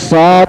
7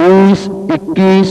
20, 21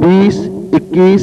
20, 21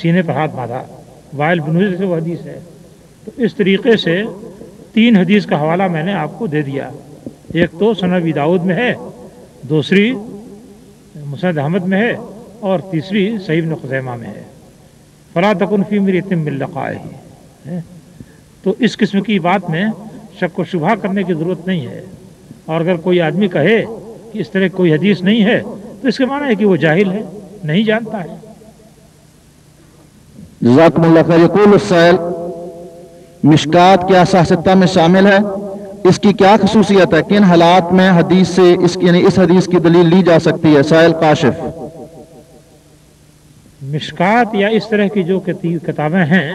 سینے پر ہاتھ باندھا، وائل بن حجر سے وہ حدیث ہے۔ تو اس طریقے سے 3 حدیث کا حوالہ میں نے آپ کو دے دیا، ایک تو سنن ابی داؤد میں ہے، دوسری مسند احمد میں ہے، اور تیسری صحیح ابن خزیمہ میں ہے۔ فلا تکن فی مریۃ من لقائہ، تو اس قسم کی بات میں شک و شبہ کرنے کی ضرورت نہیں ہے، اور اگر کوئی آدمی کہے کہ اس طرح کوئی حدیث نہیں ہے تو اس کے معنی ہے کہ وہ جاہل ہے، نہیں جانتا ہے۔ جزاکم اللہ خیر۔ یقول السائل، مشکات کیا صحیح ستہ میں شامل ہے؟ اس کی کیا خصوصیت ہے؟ کن حالات میں حدیث سے اس حدیث کی دلیل لی جا سکتی ہے؟ سائل کاشف۔ مشکات یا اس طرح کی جو کتابیں ہیں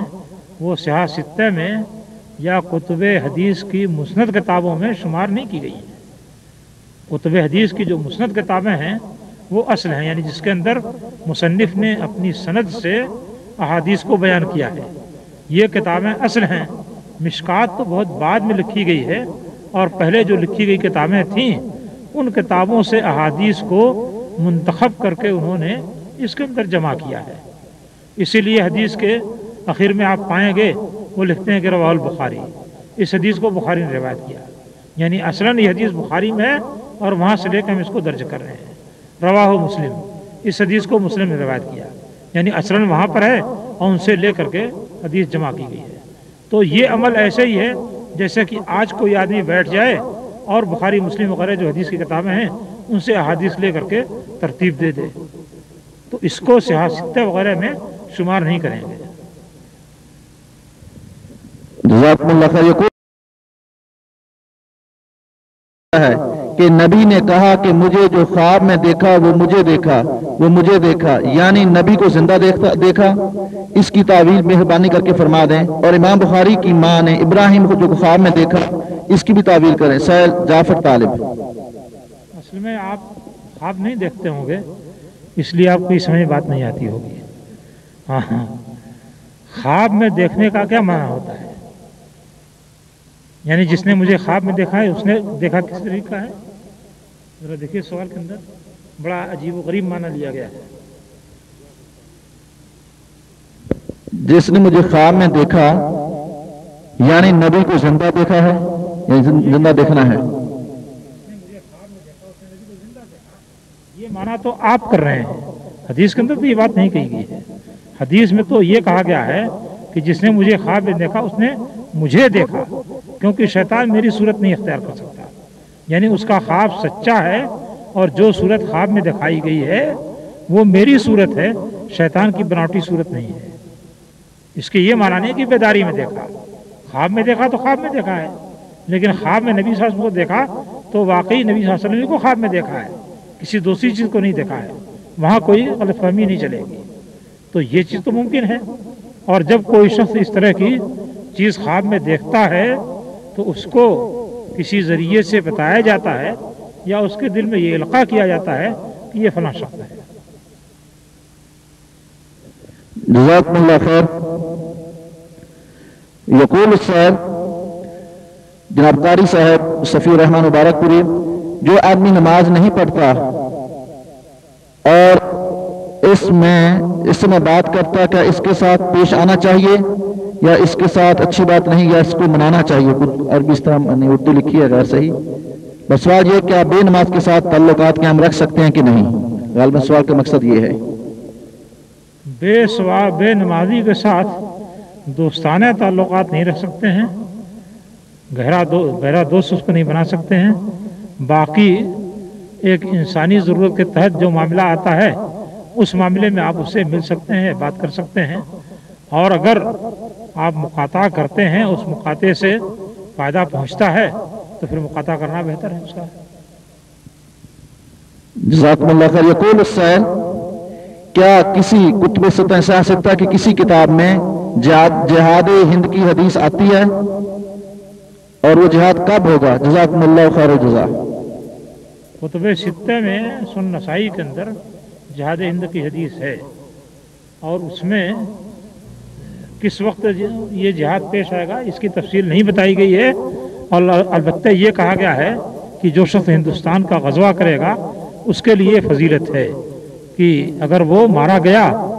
وہ صحیح ستہ میں یا کتب حدیث کی مسند کتابوں میں شمار نہیں کی گئی ہیں۔ کتب حدیث کی جو مسند کتابیں ہیں وہ اصل ہیں، یعنی جس کے اندر مصنف نے اپنی سند سے احادیث کو بیان کیا ہے، یہ کتابیں اصل ہیں۔ مشکات تو بہت بعد میں لکھی گئی ہے، اور پہلے جو لکھی گئی کتابیں تھیں ان کتابوں سے احادیث کو منتخب کر کے انہوں نے اس کے اندر جمع کیا ہے۔ اسی لیے حدیث کے آخر میں آپ پائیں گے وہ لکھتے ہیں کہ رواہ البخاری، اس حدیث کو بخاری نے روایت کیا، یعنی اصلاً یہ حدیث بخاری میں ہے اور وہاں سے لے کے ہم اس کو درج کر رہے ہیں۔ رواہ مسلم، اس حدیث کو مسلم نے روایت کیا، یعنی اصلاً وہاں پر ہے اور ان سے لے کر کے حدیث جمع کی گئی ہے۔ تو یہ عمل ایسے ہی ہے جیسے کہ آج کوئی آدمی بیٹھ جائے اور بخاری مسلم وغیرہ جو حدیث کی کتابیں ہیں ان سے احادیث لے کر کے ترتیب دے دے، تو اس کو صحیح ستہ وغیرہ میں شمار نہیں کریں گے۔ جزاکم اللہ خیر۔ یہ ہے کہ نبی نے کہا کہ مجھے جو خواب میں دیکھا وہ مجھے دیکھا، وہ مجھے دیکھا، یعنی نبی کو زندہ دیکھا۔ اس کی تعویل مہربانی کر کے فرما دیں، اور امام بخاری کی ماں نے ابراہیم کو جو خواب میں دیکھا اس کی بھی تعویل کریں۔ سائل جعفر طالب۔ اصل میں آپ خواب نہیں دیکھتے ہوں گے، اس لیے آپ کو اس سمجھ بات نہیں آتی ہوگی۔ ہاں، خواب میں دیکھنے کا کیا معنی ہوتا ہے؟ یعنی جس نے مجھے خواب میں دیکھا ہے اس نے دیکھا کس طریقے کا ہے؟ ذرا دیکھیے سوال کے اندر بڑا عجیب و غریب معنی لیا گیا ہے۔ جس نے مجھے خواب میں دیکھا یعنی نبی کو زندہ دیکھا ہے، یعنی زندہ دیکھنا ہے۔ یہ معنی تو آپ کر رہے ہیں، حدیث کے اندر تو یہ بات نہیں کہی گئی ہے۔ حدیث میں تو یہ کہا گیا ہے کہ جس نے مجھے خواب میں دیکھا اس نے مجھے دیکھا، کیونکہ شیطان میری صورت نہیں اختیار کر سکتا، یعنی اس کا خواب سچا ہے، اور جو صورت خواب میں دکھائی گئی ہے وہ میری صورت ہے، شیطان کی بناوٹی صورت نہیں ہے۔ اس کے یہ معنی نہیں کہ بیداری میں دیکھا، خواب میں دیکھا تو خواب میں دیکھا ہے، لیکن خواب میں نبی صلی اللہ علیہ وسلم کو دیکھا تو واقعی نبی صلی اللہ علیہ وسلم کو خواب میں دیکھا ہے، کسی دوسری چیز کو نہیں دیکھا ہے، وہاں کوئی غلط فہمی نہیں چلے گی۔ تو یہ چیز تو ممکن ہے، اور جب کوئی شخص اس طرح کی چیز خواب میں دیکھتا ہے تو اس کو کسی ذریعے سے بتایا جاتا ہے یا اس کے دل میں یہ القاء کیا جاتا ہے کہ یہ فلاں شخص ہے۔ جزاکم اللہ خیر۔ یقول السائل، جناب قاری صاحب صفی الرحمن مبارک پوری، جو آدمی نماز نہیں پڑھتا اور اس میں بات کرتا ہے، کیا اس کے ساتھ پیش آنا چاہیے یا اس کے ساتھ اچھی بات نہیں، یا اس کو منانا چاہیے؟ کچھ عربی اس طرح اردو لکھی ہے غیر صحیح۔ بس سوال یہ، کیا بے نماز کے ساتھ تعلقات قائم رکھ سکتے ہیں کہ نہیں؟ غالباً سوال کا مقصد یہ ہے۔ بے نمازی کے ساتھ دوستانہ تعلقات نہیں رکھ سکتے ہیں، گہرا دوست اس کو نہیں بنا سکتے ہیں۔ باقی ایک انسانی ضرورت کے تحت جو معاملہ آتا ہے اس معاملے میں آپ اس سے مل سکتے ہیں، بات کر سکتے ہیں، اور اگر آپ مقاطعہ کرتے ہیں اس مقاطعے سے فائدہ پہنچتا ہے تو پھر مقاطعہ کرنا بہتر ہے اس کا۔ جزاکم اللہ خیر۔ یقول السائل، کیا کسی کتب ستہ کی کسی کتاب میں جہاد ہند کی حدیث آتی ہے، اور وہ جہاد کب ہوگا؟ جزاکم اللہ خیر الجزا۔ کتب ستہ میں سنن نسائی کے اندر جہاد ہند کی حدیث ہے، اور اس میں کس وقت یہ جہاد پیش آئے گا اس کی تفصیل نہیں بتائی گئی ہے، اور البتہ یہ کہا گیا ہے کہ جو شخص ہندوستان کا غزوہ کرے گا اس کے لیے فضیلت ہے کہ اگر وہ مارا گیا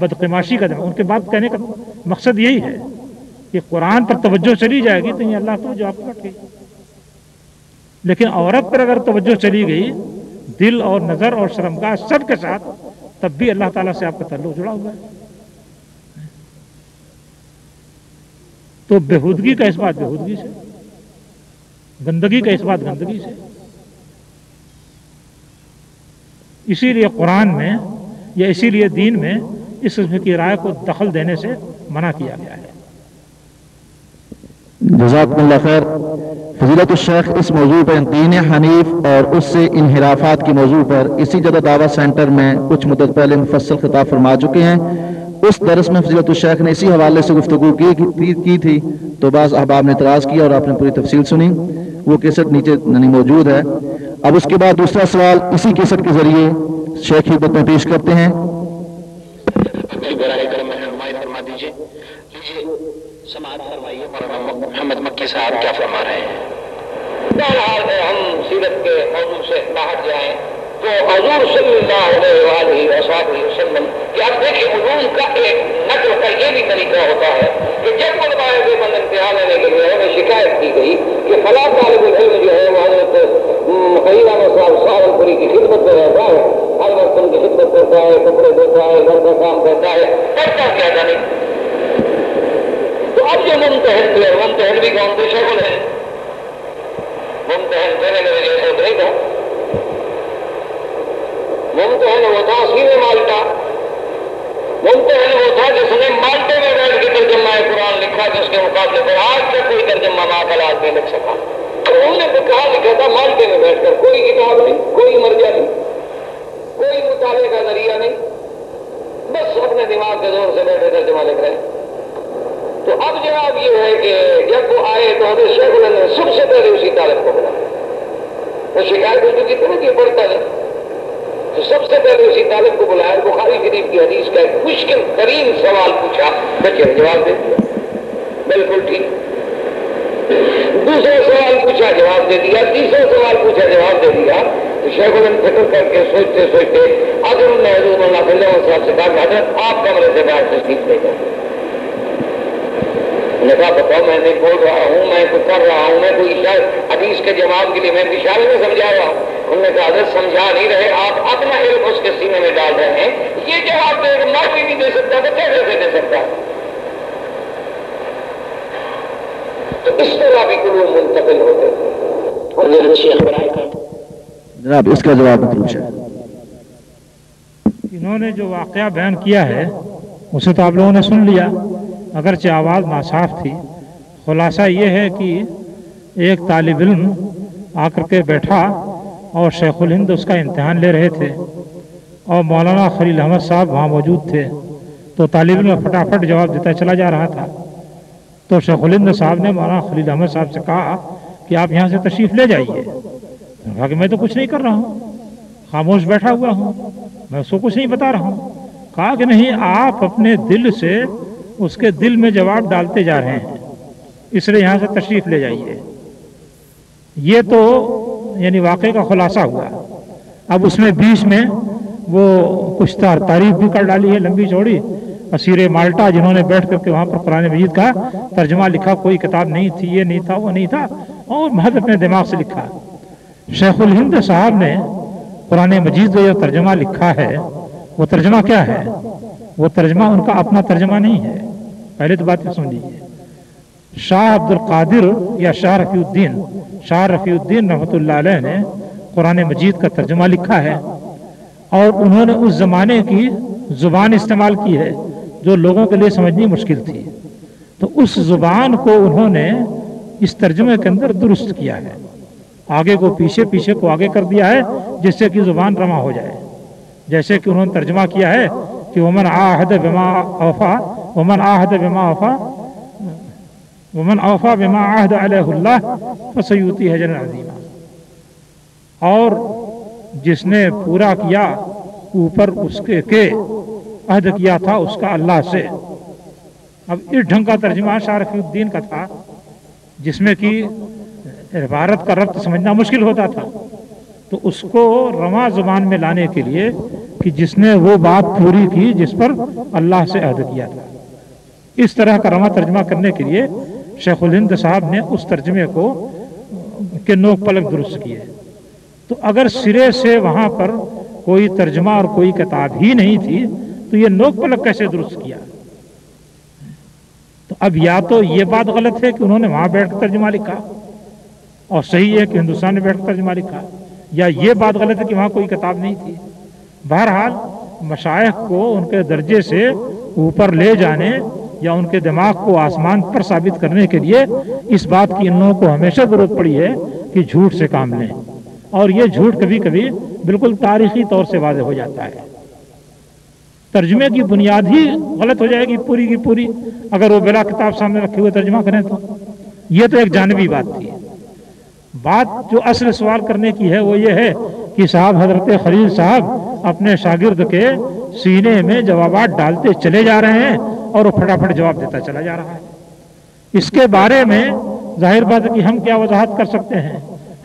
بدقماشی کا ان کے بات کہنے کا مقصد یہی ہے کہ قرآن پر توجہ چلی جائے گی تو یہ اللہ تو جواب رکھے گی، لیکن عورت پر اگر توجہ چلی گئی دل اور نظر اور شرمگاہ سب کے ساتھ، تب بھی اللہ تعالیٰ سے آپ کا تعلق جڑا ہوا ہے۔ تو بےہودگی کا اس بات بےہودگی سے، گندگی کا اس بات گندگی سے۔ اسی لیے قرآن میں یا اسی لیے دین میں اس قسم کی رائے کو دخل دینے سے منع کیا گیا ہے۔ جزاکم اللہ خیر۔ فضیلت الشیخ اس موضوع پر دین حنیف اور اس سے انحرافات کے موضوع پر اسی جدہ دعوت سینٹر میں کچھ مدت پہلے مفصل خطاب فرما چکے ہیں۔ اس درس میں فضیلت الشیخ نے اسی حوالے سے گفتگو کی تھی تو بعض احباب نے اعتراض کیا اور آپ نے پوری تفصیل سنی، وہ کیسٹ نیچے موجود ہے۔ اب اس کے بعد دوسرا سوال اسی کیسٹ کے ذریعے شیخ خدمت میں پیش کرتے ہیں۔ سماعت فرمائیے مولانا محمد مکی صاحب کیا فرما رہے ہیں۔ بہرحال ہم سیرت کے موضوع سے باہر جائیں تو حضور صلی اللہ علیہ وسلم کہ آپ دیکھیں علوم کا ایک نقل کا یہ بھی طریقہ ہوتا ہے کہ جب علماء دیوبند امتحان لینے کے لیے انہیں شکایت کی گئی کہ فلاں طالب العلم جو ہے وہ حضرت خلیلہ صاحب سہارنپوری کی خدمت میں رہتا ہے، ہر وقت ان کی خدمت کرتا ہے، کپڑے دھوتا ہے، گھر کا کام کرتا ہے، کرتا کیا جانے۔ تو اب جو ممتحن تھے، ممتحن بھی کون تھے؟ شیخ الہند۔ ممتحن تیرے میرے جیسے نہیں تھا، ممتحن وہ تھا سیر مالٹا، ممتحن وہ تھا جس نے مالٹے میں بیٹھ کے ترجمہ قرآن لکھا جس کے مقابلے پر آج تک کوئی ترجمہ ماقالات نہیں لکھ سکا۔ تو انہوں نے تو کہا لکھا تھا مالٹے میں بیٹھ کر، کوئی کتاب نہیں، کوئی مرجع نہیں، کوئی مطالعے کا ذریعہ نہیں، بس اپنے دماغ کے زور سے بیٹھے ترجمہ لکھ رہے ہیں۔ تو اب جواب یہ ہے کہ جب وہ آئے تو حضرت شیخ الہند نے سب سے پہلے اسی طالب کو بلایا، وہ شکایت ہو چکی تھی نا کہ پڑھتا نہیں، تو سب سے پہلے اسی طالب کو بلایا، بخاری شریف کی حدیث کا ایک مشکل ترین سوال پوچھا، بچے نے جواب دے دیا بالکل ٹھیک، دوسرا سوال پوچھا جواب دے دیا، تیسرا سوال پوچھا جواب دے دیا۔ تو شیخ الہند فکر کر کے سوچتے سوچتے حضرت نے حضور اللہ صلی اللہ علیہ وسلم سے کہا حضرت آپ کمرے سے باہر تشریف لے جائیں۔ نے کہا بتاؤ میں نہیں بول رہا ہوں، میں تو کر رہا ہوں، میں کوئی حدیث کے جواب کے لیے میں اشارے میں سمجھا رہا ہوں۔ انہوں نے کہا حضرت سمجھا نہیں رہے، آپ اپنا علم اس کے سینے میں ڈال رہے ہیں، یہ جواب دے میں بھی نہیں دے سکتا تو کیسے دے سکتا؟ تو اس طرح بھی علوم منتقل ہوتے ہیں۔ جناب اس کا جواب مطلوب ہے۔ انہوں نے جو واقعہ بیان کیا ہے اسے تو آپ لوگوں نے سن لیا، اگرچہ آواز ناصاف تھی۔ خلاصہ یہ ہے کہ ایک طالب علم آ کر کے بیٹھا اور شیخ الہند اس کا امتحان لے رہے تھے اور مولانا خلیل احمد صاحب وہاں موجود تھے، تو طالب علم فٹافٹ جواب دیتا چلا جا رہا تھا۔ تو شیخ الہند صاحب نے مولانا خلیل احمد صاحب سے کہا کہ آپ یہاں سے تشریف لے جائیے۔ کہا کہ میں تو کچھ نہیں کر رہا ہوں، خاموش بیٹھا ہوا ہوں، میں اس کو کچھ نہیں بتا رہا ہوں۔ کہا کہ نہیں، آپ اپنے دل سے اس کے دل میں جواب ڈالتے جا رہے ہیں، اس لیے یہاں سے تشریف لے جائیے۔ یہ تو یعنی واقعے کا خلاصہ ہوا۔ اب اس میں بیچ میں وہ کچھ تعریف بھی کر ڈالی ہے لمبی چوڑی۔ اسیر مالٹا جنہوں نے بیٹھ کر کے وہاں پر قرآن مجید کا ترجمہ لکھا، کوئی کتاب نہیں تھی، یہ نہیں تھا، وہ نہیں تھا، اور محض اپنے دماغ سے لکھا۔ شیخ الہند صاحب نے قرآن مجید کا جو ترجمہ لکھا ہے وہ ترجمہ کیا ہے؟ وہ ترجمہ ان کا اپنا ترجمہ نہیں ہے، پہلے تو بات سن لیجیے۔ شاہ عبد القادر یا شاہ رفیع الدین رحمۃ اللہ علیہ نے قرآن مجید کا ترجمہ لکھا ہے، اور انہوں نے اس زمانے کی زبان استعمال کی ہے جو لوگوں کے لیے سمجھنی مشکل تھی، تو اس زبان کو انہوں نے اس ترجمے کے اندر درست کیا ہے، آگے کو پیچھے، پیچھے کو آگے کر دیا ہے، جس سے کہ زبان رواں ہو جائے۔ جیسے کہ انہوں نے ترجمہ کیا ہے کہ ومن عاہد بما اوفا ومن اوفا بما عاہد علیہ اللہ فسیؤتیہ اجرا عظیما، اور جس نے پورا کیا اوپر اس کے عہد کیا تھا اس کا اللہ سے۔ اب اس ڈھنگ کا ترجمہ شاہ رفیع الدین کا تھا جس میں کہ عبارت کا ربط سمجھنا مشکل ہوتا تھا، تو اس کو رواں زبان میں لانے کے لیے کہ جس نے وہ بات پوری کی جس پر اللہ سے عہد کیا تھا۔ اس طرح کا رواں ترجمہ کرنے کے لیے شیخ الہند صاحب نے اس ترجمے کو کے نوک پلک درست کیے۔ تو اگر سرے سے وہاں پر کوئی ترجمہ اور کوئی کتاب ہی نہیں تھی تو یہ نوک پلک کیسے درست کیا؟ تو اب یا تو یہ بات غلط ہے کہ انہوں نے وہاں بیٹھ کر ترجمہ لکھا اور صحیح ہے کہ ہندوستان میں بیٹھ کر ترجمہ لکھا، یا یہ بات غلط ہے کہ وہاں کوئی کتاب نہیں تھی۔ بہرحال مشائخ کو ان کے درجے سے اوپر لے جانے یا ان کے دماغ کو آسمان پر ثابت کرنے کے لیے اس بات کی ان لوگوں کو ہمیشہ ضرورت پڑی ہے کہ جھوٹ سے کام لیں، اور یہ جھوٹ کبھی کبھی بالکل تاریخی طور سے واضح ہو جاتا ہے۔ ترجمے کی بنیاد ہی غلط ہو جائے گی پوری کی پوری اگر وہ بلا کتاب سامنے رکھے ہوئے ترجمہ کریں تو۔ یہ تو ایک جانبی بات تھی۔ بات جو اصل سوال کرنے کی ہے وہ یہ ہے کہ صاحب حضرت خلیل صاحب اپنے شاگرد کے سینے میں جوابات ڈالتے چلے جا رہے ہیں اور وہ پھٹافٹ جواب دیتا چلا جا رہا ہے۔ اس کے بارے میں ظاہر بات ہے کہ ہم کیا وضاحت کر سکتے ہیں؟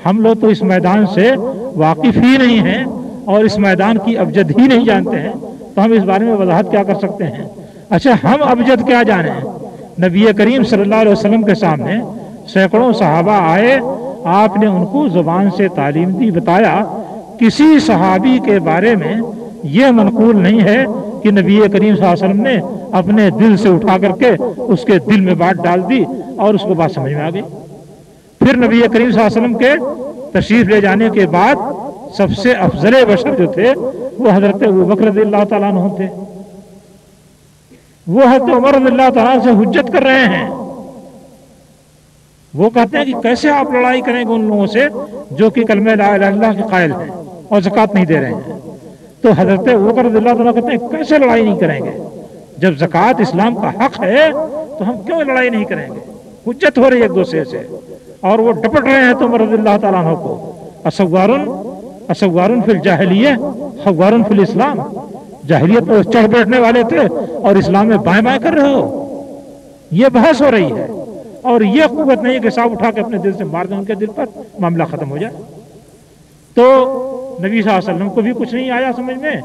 ہم لوگ تو اس میدان سے واقف ہی نہیں ہیں اور اس میدان کی ابجد ہی نہیں جانتے ہیں، تو ہم اس بارے میں وضاحت کیا کر سکتے ہیں؟ اچھا، ہم ابجد کیا جانیں؟ نبی کریم صلی اللہ علیہ وسلم کے سامنے سینکڑوں صحابہ آئے، آپ نے ان کو زبان سے تعلیم دی، بتایا۔ کسی صحابی کے بارے میں یہ منقول نہیں ہے کہ نبی کریم صلی اللہ علیہ وسلم نے اپنے دل سے اٹھا کر کے اس کے دل میں بات ڈال دی اور اس کو بات سمجھ میں آ گئی۔ پھر نبی کریم صلی اللہ علیہ وسلم کے تشریف لے جانے کے بعد سب سے افضل بشر جو تھے وہ حضرت ابوبکر رضی اللہ تعالیٰ عنہ تھے۔ وہ حضرت عمر رضی اللہ تعالیٰ سے حجت کر رہے ہیں۔ وہ کہتے ہیں کہ کیسے آپ لڑائی کریں گے ان لوگوں سے جو کہ کلمہ لا الہ الا اللہ کے قائل ہیں اور زکوٰۃ نہیں دے رہے ہیں؟ تو حضرت ابوبکر رضی اللہ تعالیٰ کہتے ہیں کیسے لڑائی نہیں کریں گے؟ جب زکوٰۃ اسلام کا حق ہے تو ہم کیوں لڑائی نہیں کریں گے؟ حجت ہو رہی ہے ایک دوسرے سے اور وہ ڈپٹ رہے ہیں تو عمر رضی اللہ تعالیٰ عنہ کو اسوارن فی الجاہلیہ خوارن فی الاسلام، جاہلیت پر چڑھ بیٹھنے والے تھے اور اسلام میں بائیں بائیں کر رہے ہو۔ یہ بحث ہو رہی ہے اور یہ قوت نہیں ہے کہ صاحب اٹھا کے اپنے دل سے مار دیں ان کے دل پر، معاملہ ختم ہو جائے۔ تو نبی صلی اللہ علیہ وسلم کو بھی کچھ نہیں آیا سمجھ میں،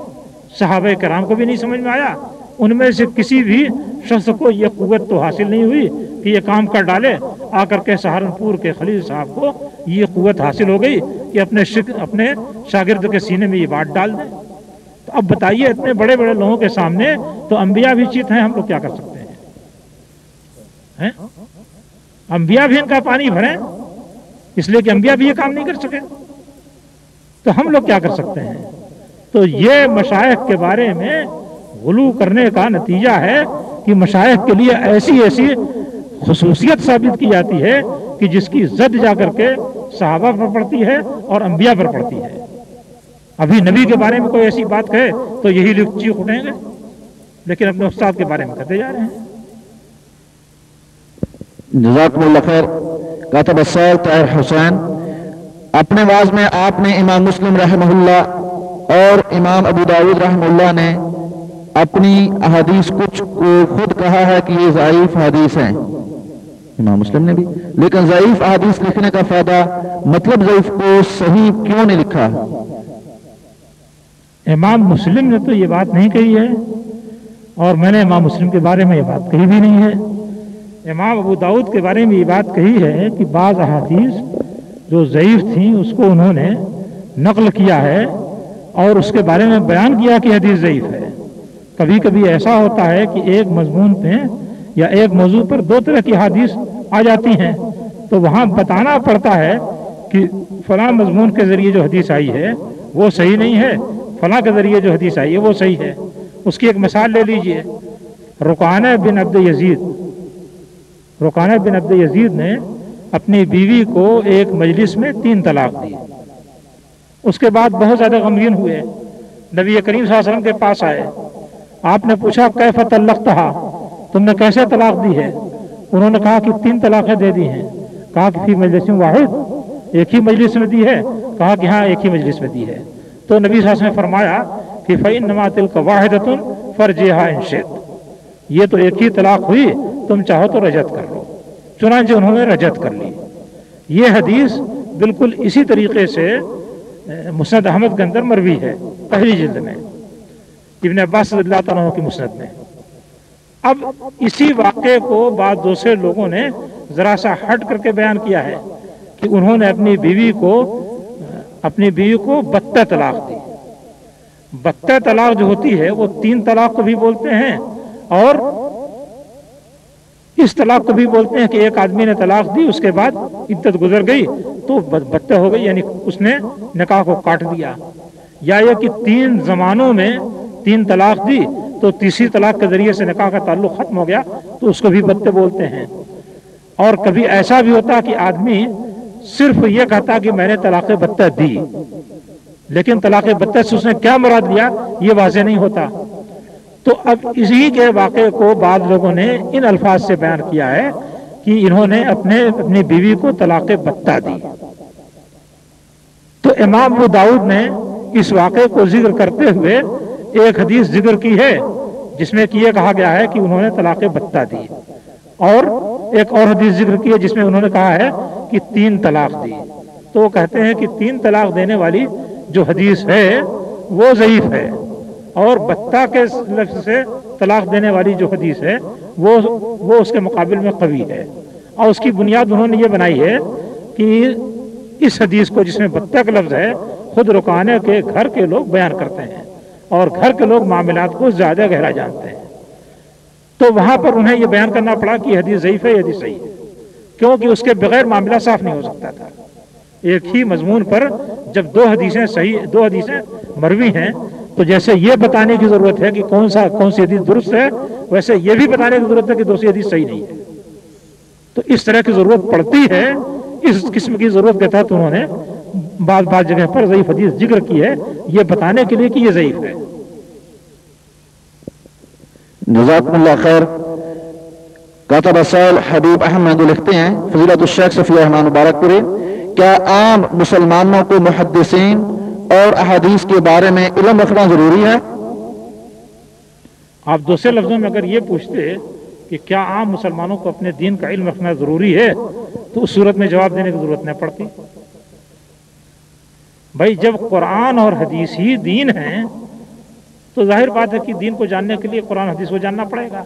صحابہ کرام کو بھی نہیں سمجھ میں آیا، ان میں سے کسی بھی شخص کو یہ قوت تو حاصل نہیں ہوئی کہ یہ کام کر ڈالے۔ آ کر کے سہارنپور کے خلیل صاحب کو یہ قوت حاصل ہو گئی کہ اپنے شاگرد کے سینے میں یہ بات ڈال دیں۔ تو اب بتائیے اتنے بڑے بڑے لوگوں کے سامنے تو انبیاء بھی چیت ہیں، ہم لوگ کیا کر سکتے ہیں؟ انبیاء بھی ان کا پانی بھریں اس لیے کہ انبیاء بھی یہ کام نہیں کر سکے، تو ہم لوگ کیا کر سکتے ہیں؟ تو یہ مشائخ کے بارے میں غلو کرنے کا نتیجہ ہے کہ مشائخ کے لیے ایسی ایسی خصوصیت ثابت کی جاتی ہے کہ جس کی زد جا کر کے صحابہ پر پڑتی ہے اور انبیاء پر پڑتی ہے۔ ابھی نبی کے بارے میں کوئی ایسی بات کہے تو یہی لوگ چیخ اٹھیں گے، لیکن اپنے استاد کے بارے میں کہتے جا رہے ہیں۔ جزاکم اللہ خیر۔ کاتب السید طاہر حسین، اپنے واعظ میں آپ نے امام مسلم رحمہ اللہ اور امام ابو داؤد رحمہ اللہ نے اپنی احادیث کچھ کو خود کہا ہے کہ یہ ضعیف حدیث ہیں، امام مسلم نے بھی، لیکن ضعیف احادیث لکھنے کا فائدہ مطلب ضعیف کو صحیح کیوں نہیں لکھا؟ امام مسلم نے تو یہ بات نہیں کہی ہے اور میں نے امام مسلم کے بارے میں یہ بات کہی بھی نہیں ہے۔ امام ابو داؤد کے بارے میں یہ بات کہی ہے کہ بعض احادیث جو ضعیف تھیں اس کو انہوں نے نقل کیا ہے اور اس کے بارے میں بیان کیا کہ حدیث ضعیف ہے۔ کبھی کبھی ایسا ہوتا ہے کہ ایک مضمون پہ یا ایک موضوع پر دو طرح کی حدیث آ جاتی ہیں، تو وہاں بتانا پڑتا ہے کہ فلاں مضمون کے ذریعے جو حدیث آئی ہے وہ صحیح نہیں ہے، فلاں کے ذریعے جو حدیث آئی ہے وہ صحیح ہے۔ اس کی ایک مثال لے لیجئے، رکانہ بن عبد یزید نے اپنی بیوی کو ایک مجلس میں 3 طلاق دی۔ اس کے بعد بہت زیادہ غمگین ہوئے، نبی کریم صلی اللہ علیہ وسلم کے پاس آئے، آپ نے پوچھا کیف طلقتہا، تم نے کیسے طلاق دی ہے؟ انہوں نے کہا کہ 3 طلاقیں دے دی ہیں۔ کہا کہ فی مجلس واحد، ایک ہی مجلس میں دی ہے؟ کہا کہ ہاں ایک ہی مجلس میں دی ہے۔ تو نبی صلی اللہ علیہ وسلم نے فرمایا کہ فإنما تلک واحدۃ فرجعها إن شئت، یہ تو ایک ہی طلاق ہوئی، تم چاہو تو رجعت کر لو۔ چنانچہ انہوں نے رجعت کر لی۔ یہ حدیث بالکل اسی طریقے سے مسند احمد کے اندر مروی ہے، پہلی جلد میں۔ ابن عباس رضی اللہ تعالیٰ عنہ کی مسند میں۔ اب اسی واقعے کو بعض دوسرے لوگوں نے ذرا سا ہٹ کر کے بیان کیا ہے کہ انہوں نے اپنی بیوی کو بتہ طلاق دی۔ بتہ طلاق جو ہوتی ہے وہ 3 طلاق کو بھی بولتے ہیں، اور اس طلاق کو بھی بولتے ہیں کہ ایک آدمی نے طلاق دی، اس کے بعد عدت گزر گئی تو بتہ ہو گئی، یعنی اس نے نکاح کو کاٹ دیا، یا یہ کہ 3 زمانوں میں 3 طلاق دی تو تیسری طلاق کے ذریعے سے نکاح کا تعلق ختم ہو گیا تو اس کو بھی بتہ بولتے ہیں۔ اور کبھی ایسا بھی ہوتا کہ آدمی صرف یہ کہتا کہ میں نے طلاق بتہ دی، لیکن طلاق بتہ سے اس نے کیا مراد لیا یہ واضح نہیں ہوتا۔ تو اب اسی کے واقعے کو بعض لوگوں نے ان الفاظ سے بیان کیا ہے کہ انہوں نے اپنی بیوی کو طلاق بتہ دی۔ تو امام ابو داؤد نے اس واقعے کو ذکر کرتے ہوئے ایک حدیث ذکر کی ہے جس میں کہ یہ کہا گیا ہے کہ انہوں نے طلاق بتہ دی، اور ایک اور حدیث ذکر کی ہے جس میں انہوں نے کہا ہے کہ 3 طلاق دی۔ تو وہ کہتے ہیں کہ 3 طلاق دینے والی جو حدیث ہے وہ ضعیف ہے، اور بتہ کے لفظ سے طلاق دینے والی جو حدیث ہے وہ اس کے مقابل میں قوی ہے۔ اور اس کی بنیاد انہوں نے یہ بنائی ہے کہ اس حدیث کو جس میں بتہ کا لفظ ہے خود رکانے کے گھر کے لوگ بیان کرتے ہیں، اور گھر کے لوگ معاملات کو زیادہ گہرا جانتے ہیں، تو وہاں پر انہیں یہ بیان کرنا پڑا کہ حدیث ضعیف ہے، یہ حدیث صحیح ہے، کیونکہ اس کے بغیر معاملہ صاف نہیں ہو سکتا تھا۔ ایک ہی مضمون پر جب 2 حدیثیں مروی ہیں تو جیسے یہ بتانے کی ضرورت ہے کہ کون سی حدیث درست ہے، ویسے یہ بھی بتانے کی ضرورت ہے کہ دوسری حدیث صحیح نہیں ہے۔ تو اس طرح کی ضرورت پڑتی ہے، اس قسم کی ضرورت کے تحت انہوں نے بعض جگہ پر ضعیف حدیث ذکر کی ہے، یہ بتانے کے لیے کہ یہ ضعیف ہے۔ جزاکم اللہ خیر۔ کاتب رسائل حبیب احمد لکھتے ہیں، فضیلت الشیخ صفی الرحمن مبارک پوری، کیا عام مسلمانوں کو محدثین اور احادیث کے بارے میں علم رکھنا ضروری ہے؟ آپ دوسرے لفظوں میں اگر یہ پوچھتے کہ کیا عام مسلمانوں کو اپنے دین کا علم رکھنا ضروری ہے تو اس صورت میں جواب دینے کی ضرورت نہیں پڑتی۔ بھائی جب قرآن اور حدیث ہی دین ہیں تو ظاہر بات ہے کہ دین کو جاننے کے لیے قرآن حدیث کو جاننا پڑے گا۔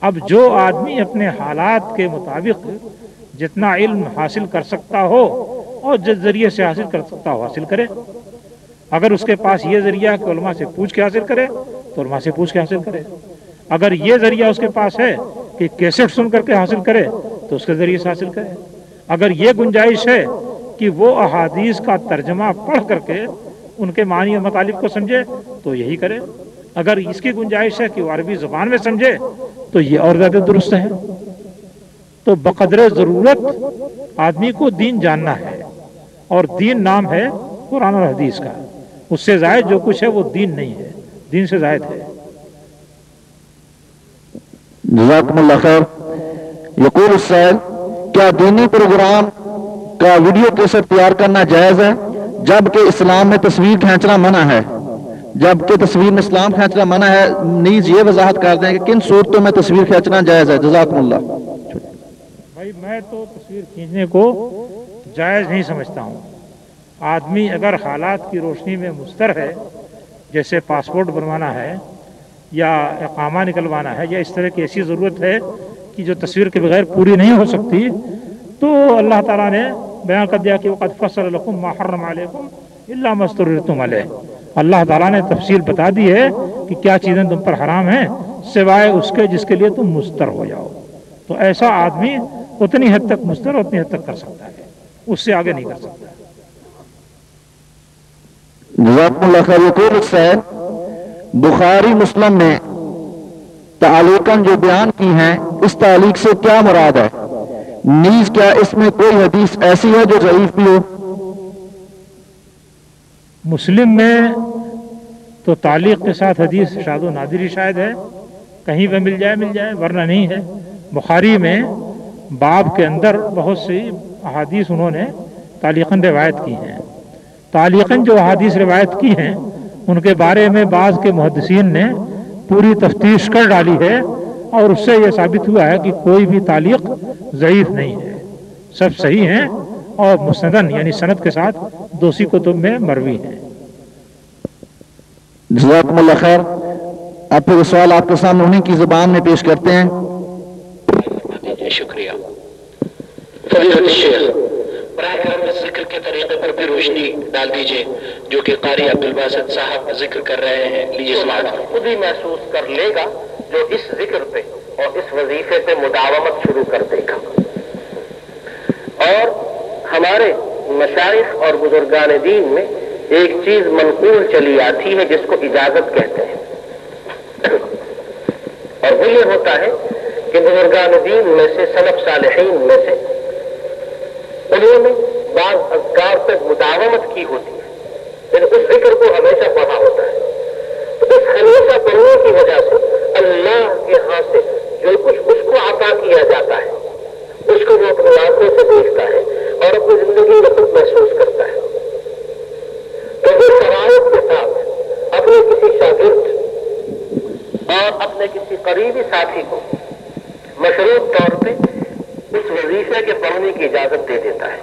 اب جو آدمی اپنے حالات کے مطابق جتنا علم حاصل کر سکتا ہو اور جس ذریعے سے حاصل کر سکتا ہو حاصل کرے۔ اگر اس کے پاس یہ ذریعہ کہ علماء سے پوچھ کے حاصل کرے تو علماء سے پوچھ کے حاصل کرے۔ اگر یہ ذریعہ اس کے پاس ہے کہ کیسٹ سن کر کے حاصل کرے تو اس کے ذریعے سے حاصل کرے۔ اگر یہ گنجائش ہے کہ وہ احادیث کا ترجمہ پڑھ کر کے ان کے معنی اور مطالب کو سمجھے تو یہی کرے۔ اگر اس کی گنجائش ہے کہ وہ عربی زبان میں سمجھے تو یہ اور زیادہ درست ہے۔ تو بقدر ضرورت آدمی کو دین جاننا ہے، اور دین نام ہے قرآن اور حدیث کا، اس سے زائد جو کچھ ہے وہ دین نہیں ہے، دین سے زائد ہے۔ جزاکم اللہ خیر۔ یقول السائل، کیا دینی پروگرام کا ویڈیو کیسٹ تیار کرنا جائز ہے جبکہ اسلام میں تصویر کھینچنا منع ہے؟ جبکہ تصویر میں اسلام کھینچنا منع ہے، نیز یہ وضاحت کر دیں کہ کن صورتوں میں تصویر کھینچنا جائز ہے؟ جزاکم اللہ۔ بھائی میں تو تصویر کھینچنے کو جائز نہیں سمجھتا ہوں۔ آدمی اگر حالات کی روشنی میں مستر ہے، جیسے پاسپورٹ بنوانا ہے یا اقامہ نکلوانا ہے یا اس طرح کی ایسی ضرورت ہے کہ جو تصویر کے بغیر پوری نہیں ہو سکتی، تو اللہ تعالیٰ نے بیان کر دیا کہ وَقَدْ فَصَّلَ لَكُمْ مَا حَرَّمَ عَلَيْكُمْ إِلَّا مَا اضْطُرِرْتُمْ عَلَيْهِ۔ اللہ تعالیٰ نے تفصیل بتا دی ہے کہ کیا چیزیں تم پر حرام ہیں سوائے اس کے جس کے لیے تم مستر ہو جاؤ۔ تو ایسا آدمی اتنی حد تک مستر اتنی حد تک کر سکتا ہے، اس سے آگے نہیں کر سکتا۔ جزاکم اللہ خیر۔ یقول السائل، بخاری مسلم نے تعلیقاً جو بیان کی ہیں اس تعلیق سے کیا مراد ہے؟ نیز کیا اس میں کوئی حدیث ایسی ہے جو ضعیف بھی ہو؟ مسلم میں تو تعلیق کے ساتھ حدیث شاذ و نادری شاید ہے، کہیں پہ مل جائے ورنہ نہیں ہے۔ بخاری میں باب کے اندر بہت سی احادیث انہوں نے تعلیقاً روایت کی ہیں۔ تعلیقاً جو احادیث روایت کی ہیں ان کے بارے میں بعض کے محدثین نے پوری تفتیش کر ڈالی ہے، اور اس سے یہ ثابت ہوا ہے کہ کوئی بھی تعلیق ضعیف نہیں ہے، سب صحیح ہیں اور مسندن یعنی سند کے ساتھ دوسری کتب میں مروی ہیں۔ جزاکم اللہ خیر۔ اب پھر سوال آپ کے سامنے انہیں کی زبان میں پیش کرتے ہیں۔ شکریہ فضیلت الشیخ، براہ کرم اس ذکر کے طریقے پر بھی روشنی ڈال دیجئے جو کہ قاری عبدالباسط صاحب ذکر کر رہے ہیں۔ لیجیے سماعت۔ خود ہی محسوس کر لے گا جو اس ذکر پہ اور اس وظیفے پہ مداومت شروع کر دے گا۔ اور ہمارے مشائخ اور بزرگان دین میں ایک چیز منقول چلی آتی ہے جس کو اجازت کہتے ہیں، اور وہ یہ ہوتا ہے کہ بزرگان دین میں سے، سلف صالحین میں سے، انہوں نے بعض اذکار تک مداومت کی ہوتی ہے، یعنی اس ذکر کو ہمیشہ پڑھا ہوتا ہے۔ تو اس ہمیشہ پڑھنے کی وجہ سے اللہ کے ہاں سے جو کچھ اس کو عطا کیا جاتا ہے اس کو وہ اپنی آنکھوں سے دیکھتا ہے اور اپنی زندگی میں خود محسوس کرتا ہے۔ تو وہ شرائط کے ساتھ اپنے کسی شاگرد اور اپنے کسی قریبی ساتھی کو مشروط طور پہ اس وظیفے کے پڑھنے کی اجازت دے دیتا ہے،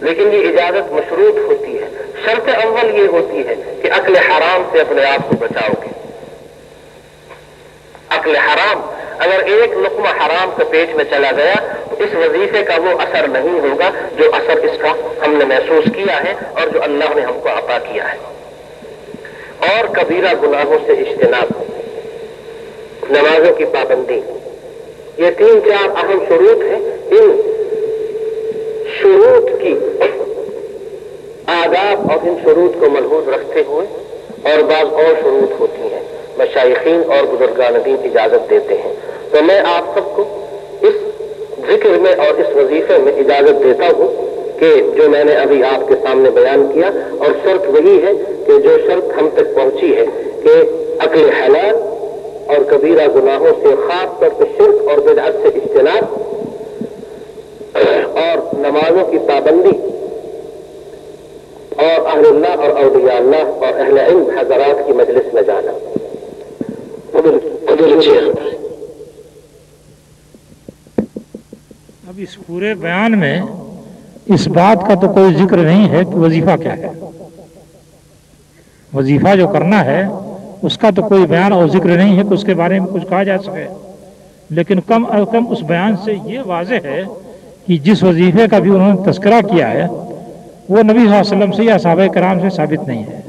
لیکن یہ اجازت مشروط ہوتی ہے۔ شرط اول یہ ہوتی ہے کہ اکل حرام سے اپنے آپ کو بچاؤ گے۔ اکل حرام، اگر ایک لقمہ حرام سے پیٹ میں چلا گیا تو اس وظیفے کا وہ اثر نہیں ہوگا جو اثر اس کا ہم نے محسوس کیا ہے اور جو اللہ نے ہم کو عطا کیا ہے۔ اور کبیرہ گناہوں سے اجتناب، نمازوں کی پابندی، یہ 3-4 اہم شروط ہیں۔ ان شروط کی آداب اور ان شروط کو ملحوظ رکھتے ہوئے اور بعض اور شروط ہوتی ہیں، مشائخین اور بزرگان دین اجازت دیتے ہیں۔ تو میں آپ سب کو اس ذکر میں اور اس وظیفے میں اجازت دیتا ہوں کہ جو میں نے ابھی آپ کے سامنے بیان کیا، اور شرط وہی ہے کہ جو شرط ہم تک پہنچی ہے کہ عقل حلال اور کبیرہ گناہوں سے، خاص طور پہ شرک اور بدعت سے اجتناب، اور نمازوں کی پابندی، اور اہل اللہ اور اولیاء اللہ اور اہل علم حضرات کی مجلس میں جانا۔ اب اس پورے بیان میں اس بات کا تو کوئی ذکر نہیں ہے کہ وظیفہ کیا ہے۔ وظیفہ جو کرنا ہے اس کا تو کوئی بیان اور ذکر نہیں ہے کہ اس کے بارے میں کچھ کہا جا سکے، لیکن کم از کم اس بیان سے یہ واضح ہے کہ جس وظیفے کا بھی انہوں نے تذکرہ کیا ہے وہ نبی صلی اللہ علیہ وسلم سے یا صحابہ کرام سے ثابت نہیں ہے،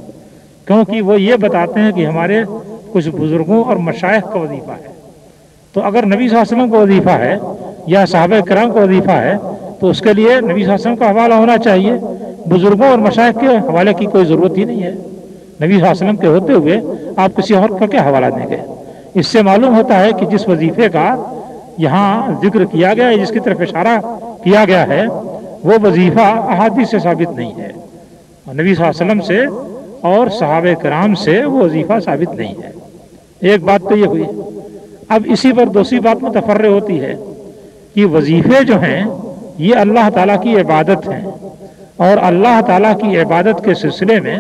کیونکہ وہ یہ بتاتے ہیں کہ ہمارے کچھ بزرگوں اور مشائخ کا وظیفہ ہے۔ تو اگر نبی صلی اللہ علیہ وسلم کا وظیفہ ہے یا صحابہ کرام کا وظیفہ ہے تو اس کے لیے نبی صلی اللہ علیہ وسلم کا حوالہ ہونا چاہیے، بزرگوں اور مشائخ کے حوالے کی کوئی ضرورت ہی نہیں ہے۔ نبی صلی اللہ علیہ وسلم کے ہوتے ہوئے آپ کسی اور کا کیا حوالہ دیں گے؟ اس سے معلوم ہوتا ہے کہ جس وظیفے کا یہاں ذکر کیا گیا ہے، جس کی طرف اشارہ کیا گیا ہے، وہ وظیفہ احادیث سے ثابت نہیں ہے، نبی صلی اللہ علیہ وسلم سے اور صحابہ کرام سے وہ وظیفہ ثابت نہیں ہے۔ ایک بات تو یہ ہوئی۔ اب اسی پر دوسری بات متفرع ہوتی ہے کہ وظیفے جو ہیں یہ اللہ تعالیٰ کی عبادت ہیں، اور اللہ تعالیٰ کی عبادت کے سلسلے میں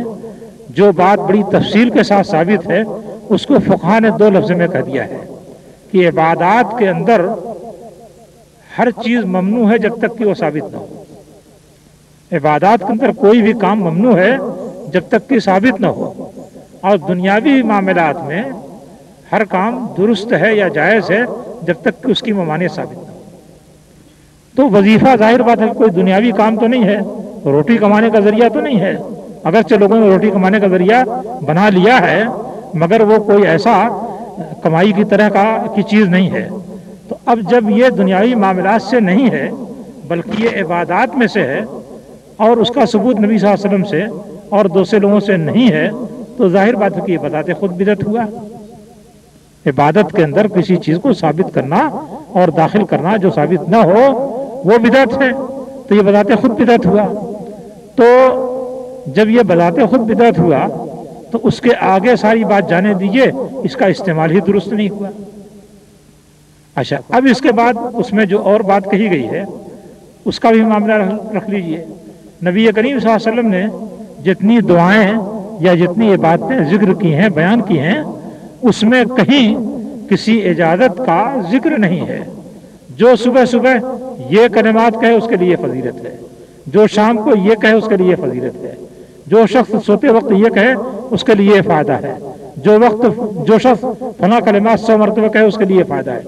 جو بات بڑی تفصیل کے ساتھ ثابت ہے اس کو فقہا نے 2 لفظ میں کہہ دیا ہے کہ عبادات کے اندر ہر چیز ممنوع ہے جب تک کہ وہ ثابت نہ ہو۔ عبادات کے اندر کوئی بھی کام ممنوع ہے جب تک کہ ثابت نہ ہو، اور دنیاوی معاملات میں ہر کام درست ہے یا جائز ہے جب تک کہ اس کی ممانعت ثابت نہ ہو۔ تو وظیفہ ظاہر بات ہے کوئی دنیاوی کام تو نہیں ہے، روٹی کمانے کا ذریعہ تو نہیں ہے، اگرچہ لوگوں نے روٹی کمانے کا ذریعہ بنا لیا ہے مگر وہ کوئی ایسا کمائی کی طرح کی چیز نہیں ہے۔ تو اب جب یہ دنیاوی معاملات سے نہیں ہے بلکہ یہ عبادات میں سے ہے اور اس کا ثبوت نبی صلی اللہ علیہ وسلم سے اور دوسرے لوگوں سے نہیں ہے، تو ظاہر بات ہے کہ یہ بتاتے خود بدعت ہوا۔ عبادت کے اندر کسی چیز کو ثابت کرنا اور داخل کرنا جو ثابت نہ ہو وہ بدعت ہے، تو یہ بتاتے خود بدعت ہوا۔ تو جب یہ بتاتے خود بدعت ہوا تو اس کے آگے ساری بات جانے دیجئے اس کا استعمال ہی درست نہیں ہوا۔ اچھا، اب اس کے بعد اس میں جو اور بات کہی گئی ہے اس کا بھی معاملہ رکھ لیجئے۔ نبی کریم صلی اللہ علیہ وسلم نے جتنی دعائیں یا جتنی عبادتیں ذکر کی ہیں، بیان کی ہیں، اس میں کہیں کسی اجازت کا ذکر نہیں ہے۔ جو صبح صبح یہ کلمات کہے اس کے لیے فضیلت ہے، جو شام کو یہ کہے اس کے لیے فضیلت ہے، جو شخص سوتے وقت یہ کہے اس کے لیے فائدہ ہے، جو شخص فلاں کلمات 100 مرتبہ کہے اس کے لیے فائدہ ہے.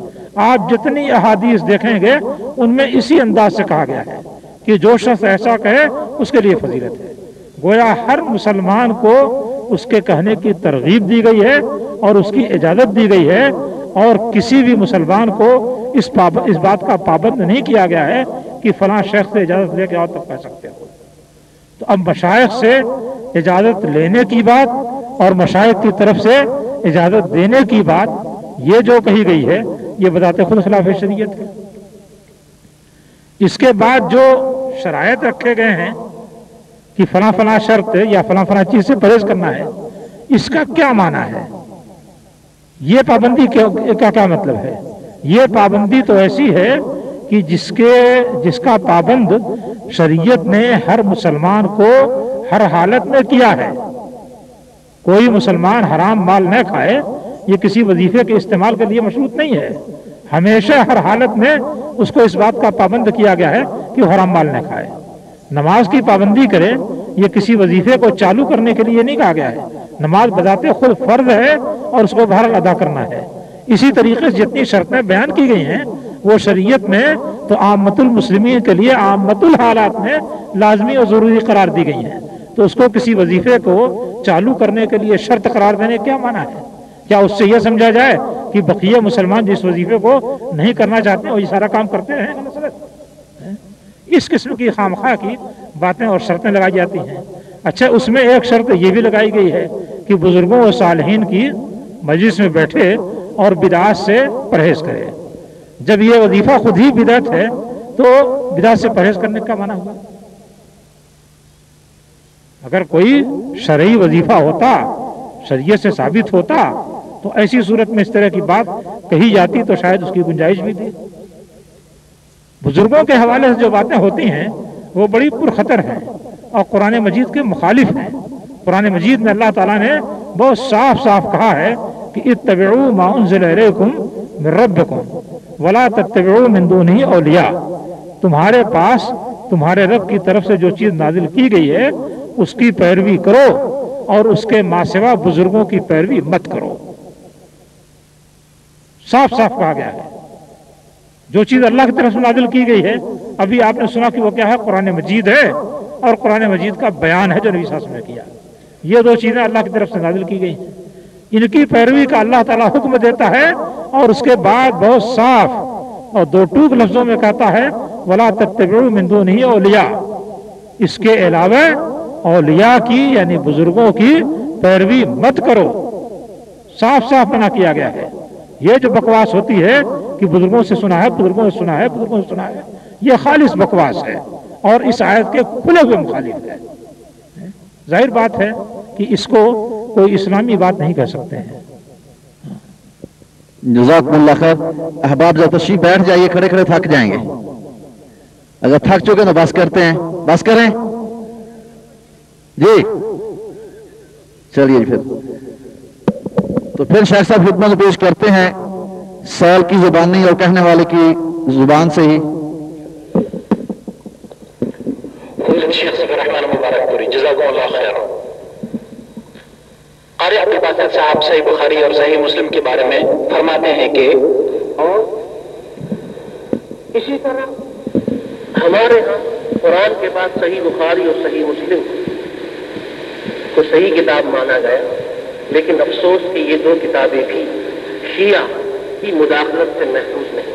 آپ جتنی احادیث دیکھیں گے ان میں اسی انداز سے کہا گیا ہے کہ جو شخص ایسا کہے اس کے لیے فضیلت ہے. گویا ہر مسلمان کو اس کے کہنے کی ترغیب دی گئی ہے اور اس کی اجازت دی گئی ہے، اور کسی بھی مسلمان کو اس بات کا پابند نہیں کیا گیا ہے کہ فلاں شیخ سے اجازت لے کے آؤ تب کہہ سکتے ہو. تو اب مشائخ سے اجازت لینے کی بات اور مشائخ کی طرف سے اجازت دینے کی بات یہ جو کہی گئی ہے یہ بذات خود خلاف شریعت ہے. اس کے بعد جو شرائط رکھے گئے ہیں کہ فلاں فلاں شرط یا فلاں فلاں چیز سے پرہیز کرنا ہے، اس کا کیا معنی ہے؟ یہ پابندی کا کیا مطلب ہے؟ یہ پابندی تو ایسی ہے کہ جس کا پابند شریعت نے ہر مسلمان کو ہر حالت میں کیا ہے. کوئی مسلمان حرام مال نہ کھائے، یہ کسی وظیفے کے استعمال کے لیے مشروط نہیں ہے. ہمیشہ ہر حالت میں اس کو اس بات کا پابند کیا گیا ہے کہ وہ حرام مال نہ کھائے. نماز کی پابندی کرے، یہ کسی وظیفے کو چالو کرنے کے لیے نہیں کہا گیا ہے. نماز بذات خود فرض ہے اور اس کو بہرحال ادا کرنا ہے. اسی طریقے سے جتنی شرطیں بیان کی گئی ہیں وہ شریعت میں تو عامت المسلمین کے لیے عامت الحالات میں لازمی اور ضروری قرار دی گئی ہیں. تو اس کو کسی وظیفے کو چالو کرنے کے لیے شرط قرار دینے کیا معنی ہے؟ کیا اس سے یہ سمجھا جائے کہ بقیہ مسلمان جس وظیفے کو نہیں کرنا چاہتے ہیں وہ یہ سارا کام کرتے ہیں؟ اس قسم کی خامخواہ کی باتیں اور شرطیں لگائی جاتی ہیں. اچھا، اس میں ایک شرط یہ بھی لگائی گئی ہے کہ بزرگوں و صالحین کی مجلس میں بیٹھے اور بدعات سے پرہیز کرے. جب یہ وظیفہ خود ہی بدعت ہے تو بدعت سے پرہیز کرنے کا معنی ہوا؟ اگر کوئی شرعی وظیفہ ہوتا، شریعت سے ثابت ہوتا، تو ایسی صورت میں اس طرح کی بات کہی جاتی تو شاید اس کی گنجائش بھی تھی. بزرگوں کے حوالے سے جو باتیں ہوتی ہیں وہ بڑی پرخطر ہیں اور قرآن مجید کے مخالف ہیں. قرآن مجید میں اللہ تعالیٰ نے بہت صاف صاف کہا ہے کہ اتبعوا ما انزل الیکم من ربکم ولا تتبعوا من دونہ اولیاء. تمہارے پاس تمہارے رب کی طرف سے جو چیز نازل کی گئی ہے اس کی پیروی کرو اور اس کے ماں سوا بزرگوں کی پیروی مت کرو. صاف صاف کہا گیا ہے. جو چیز اللہ کی طرف سے نازل کی گئی ہے، ابھی آپ نے سنا کہ وہ کیا ہے؟ قرآن مجید ہے اور قرآن مجید کا بیان ہے جو نبی صلی اللہ علیہ وسلم نے کیا. یہ دو چیزیں اللہ کی طرف سے نازل کی گئی ہیں، ان کی پیروی کا اللہ تعالیٰ حکم دیتا ہے اور اس کے بعد بہت صاف اور دو ٹوک لفظوں میں کہتا ہے وَلَا تَتَّبِعُوا مِن دُونِهِ أَوْلِيَاءَ. اس کے علاوہ اولیاء کی یعنی بزرگوں کی پیروی مت کرو. صاف صاف منع کیا گیا ہے. یہ جو بکواس ہوتی ہے کہ بزرگوں سے سنا ہے، بزرگوں سے سنا ہے، بزرگوں سے سنا ہے، یہ خالص بکواس ہے اور اس آیت کے کھلے ہوئے مخالف ہے. ظاہر بات ہے کہ اس کو کوئی اسلامی بات نہیں کہہ سکتے ہیں. جزاکم اللہ خیر. احباب ذرا تشریف بیٹھ جائیے، کھڑے کھڑے تھک جائیں گے. اگر تھک چکے تو بس کرتے ہیں، بس کریں جی. چلیے پھر شیخ صاحب خدمت پیش کرتے ہیں سائل کی زبانی اور کہنے والے کی زبان سے ہی. شیخ صفی الرحمن مبارک پوری جزاکم اللہ خیر. قاری عبدالباسط صاحب صحیح بخاری اور صحیح مسلم کے بارے میں فرماتے ہیں کہ اور اسی طرح ہمارے ہاں قرآن کے بعد صحیح بخاری اور صحیح مسلم کو صحیح کتاب مانا گیا، لیکن افسوس کہ یہ دو کتابیں بھی شیعہ کی مداخلت سے محفوظ نہیں.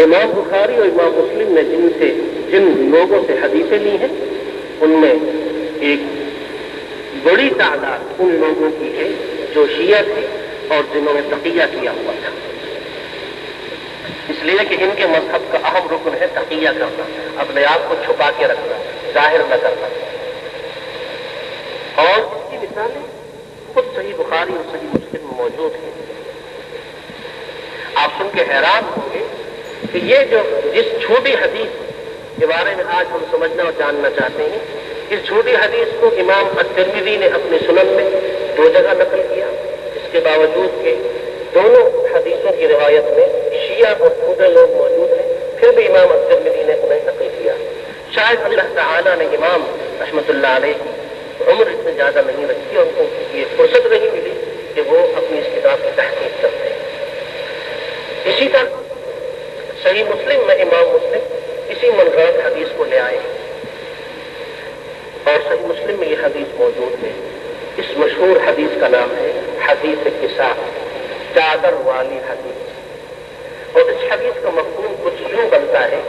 امام بخاری اور امام مسلم نے جن لوگوں سے حدیثیں لی ہیں ان میں ایک بڑی تعداد ان لوگوں کی ہے جو شیعہ تھے اور جنہوں نے تقیہ کیا ہوا تھا. اس لیے کہ ان کے مذہب کا اہم رکن ہے تقیہ کرنا، اپنے آپ کو چھپا کے رکھنا، ظاہر نہ کرنا. اور اس کی مثالیں خود صحیح بخاری اور صحیح مسلم میں موجود ہیں. آپ سن کے حیران ہوں گے کہ یہ جو جس چھوٹی حدیث کے بارے میں آج ہم سمجھنا اور جاننا چاہتے ہیں، اس چھوٹی حدیث کو امام الترمذی نے اپنے سنن میں 2 جگہ نقل کیا. اس کے باوجود کہ دونوں حدیثوں کی روایت میں شیعہ اور خودہ لوگ موجود ہیں، پھر بھی امام الترمذی نے انہیں نقل کیا. شاید اللہ تعالیٰ نے امام رحمۃ اللہ علیہ عمر اس سے زیادہ نہیں رکھی اور ان کو یہ فرصت نہیں ملی کہ وہ اپنی اس کتاب کی تحقیق کرتے ہیں۔ اسی طرح صحیح مسلم میں امام مسلم اسی منفرد حدیث کو لے آئے ہیں اور صحیح مسلم میں یہ حدیث موجود ہے۔ اس مشہور حدیث کا نام ہے حدیث کساء، چادر والی حدیث۔ اور اس حدیث کا مفہوم کچھ یوں بنتا ہے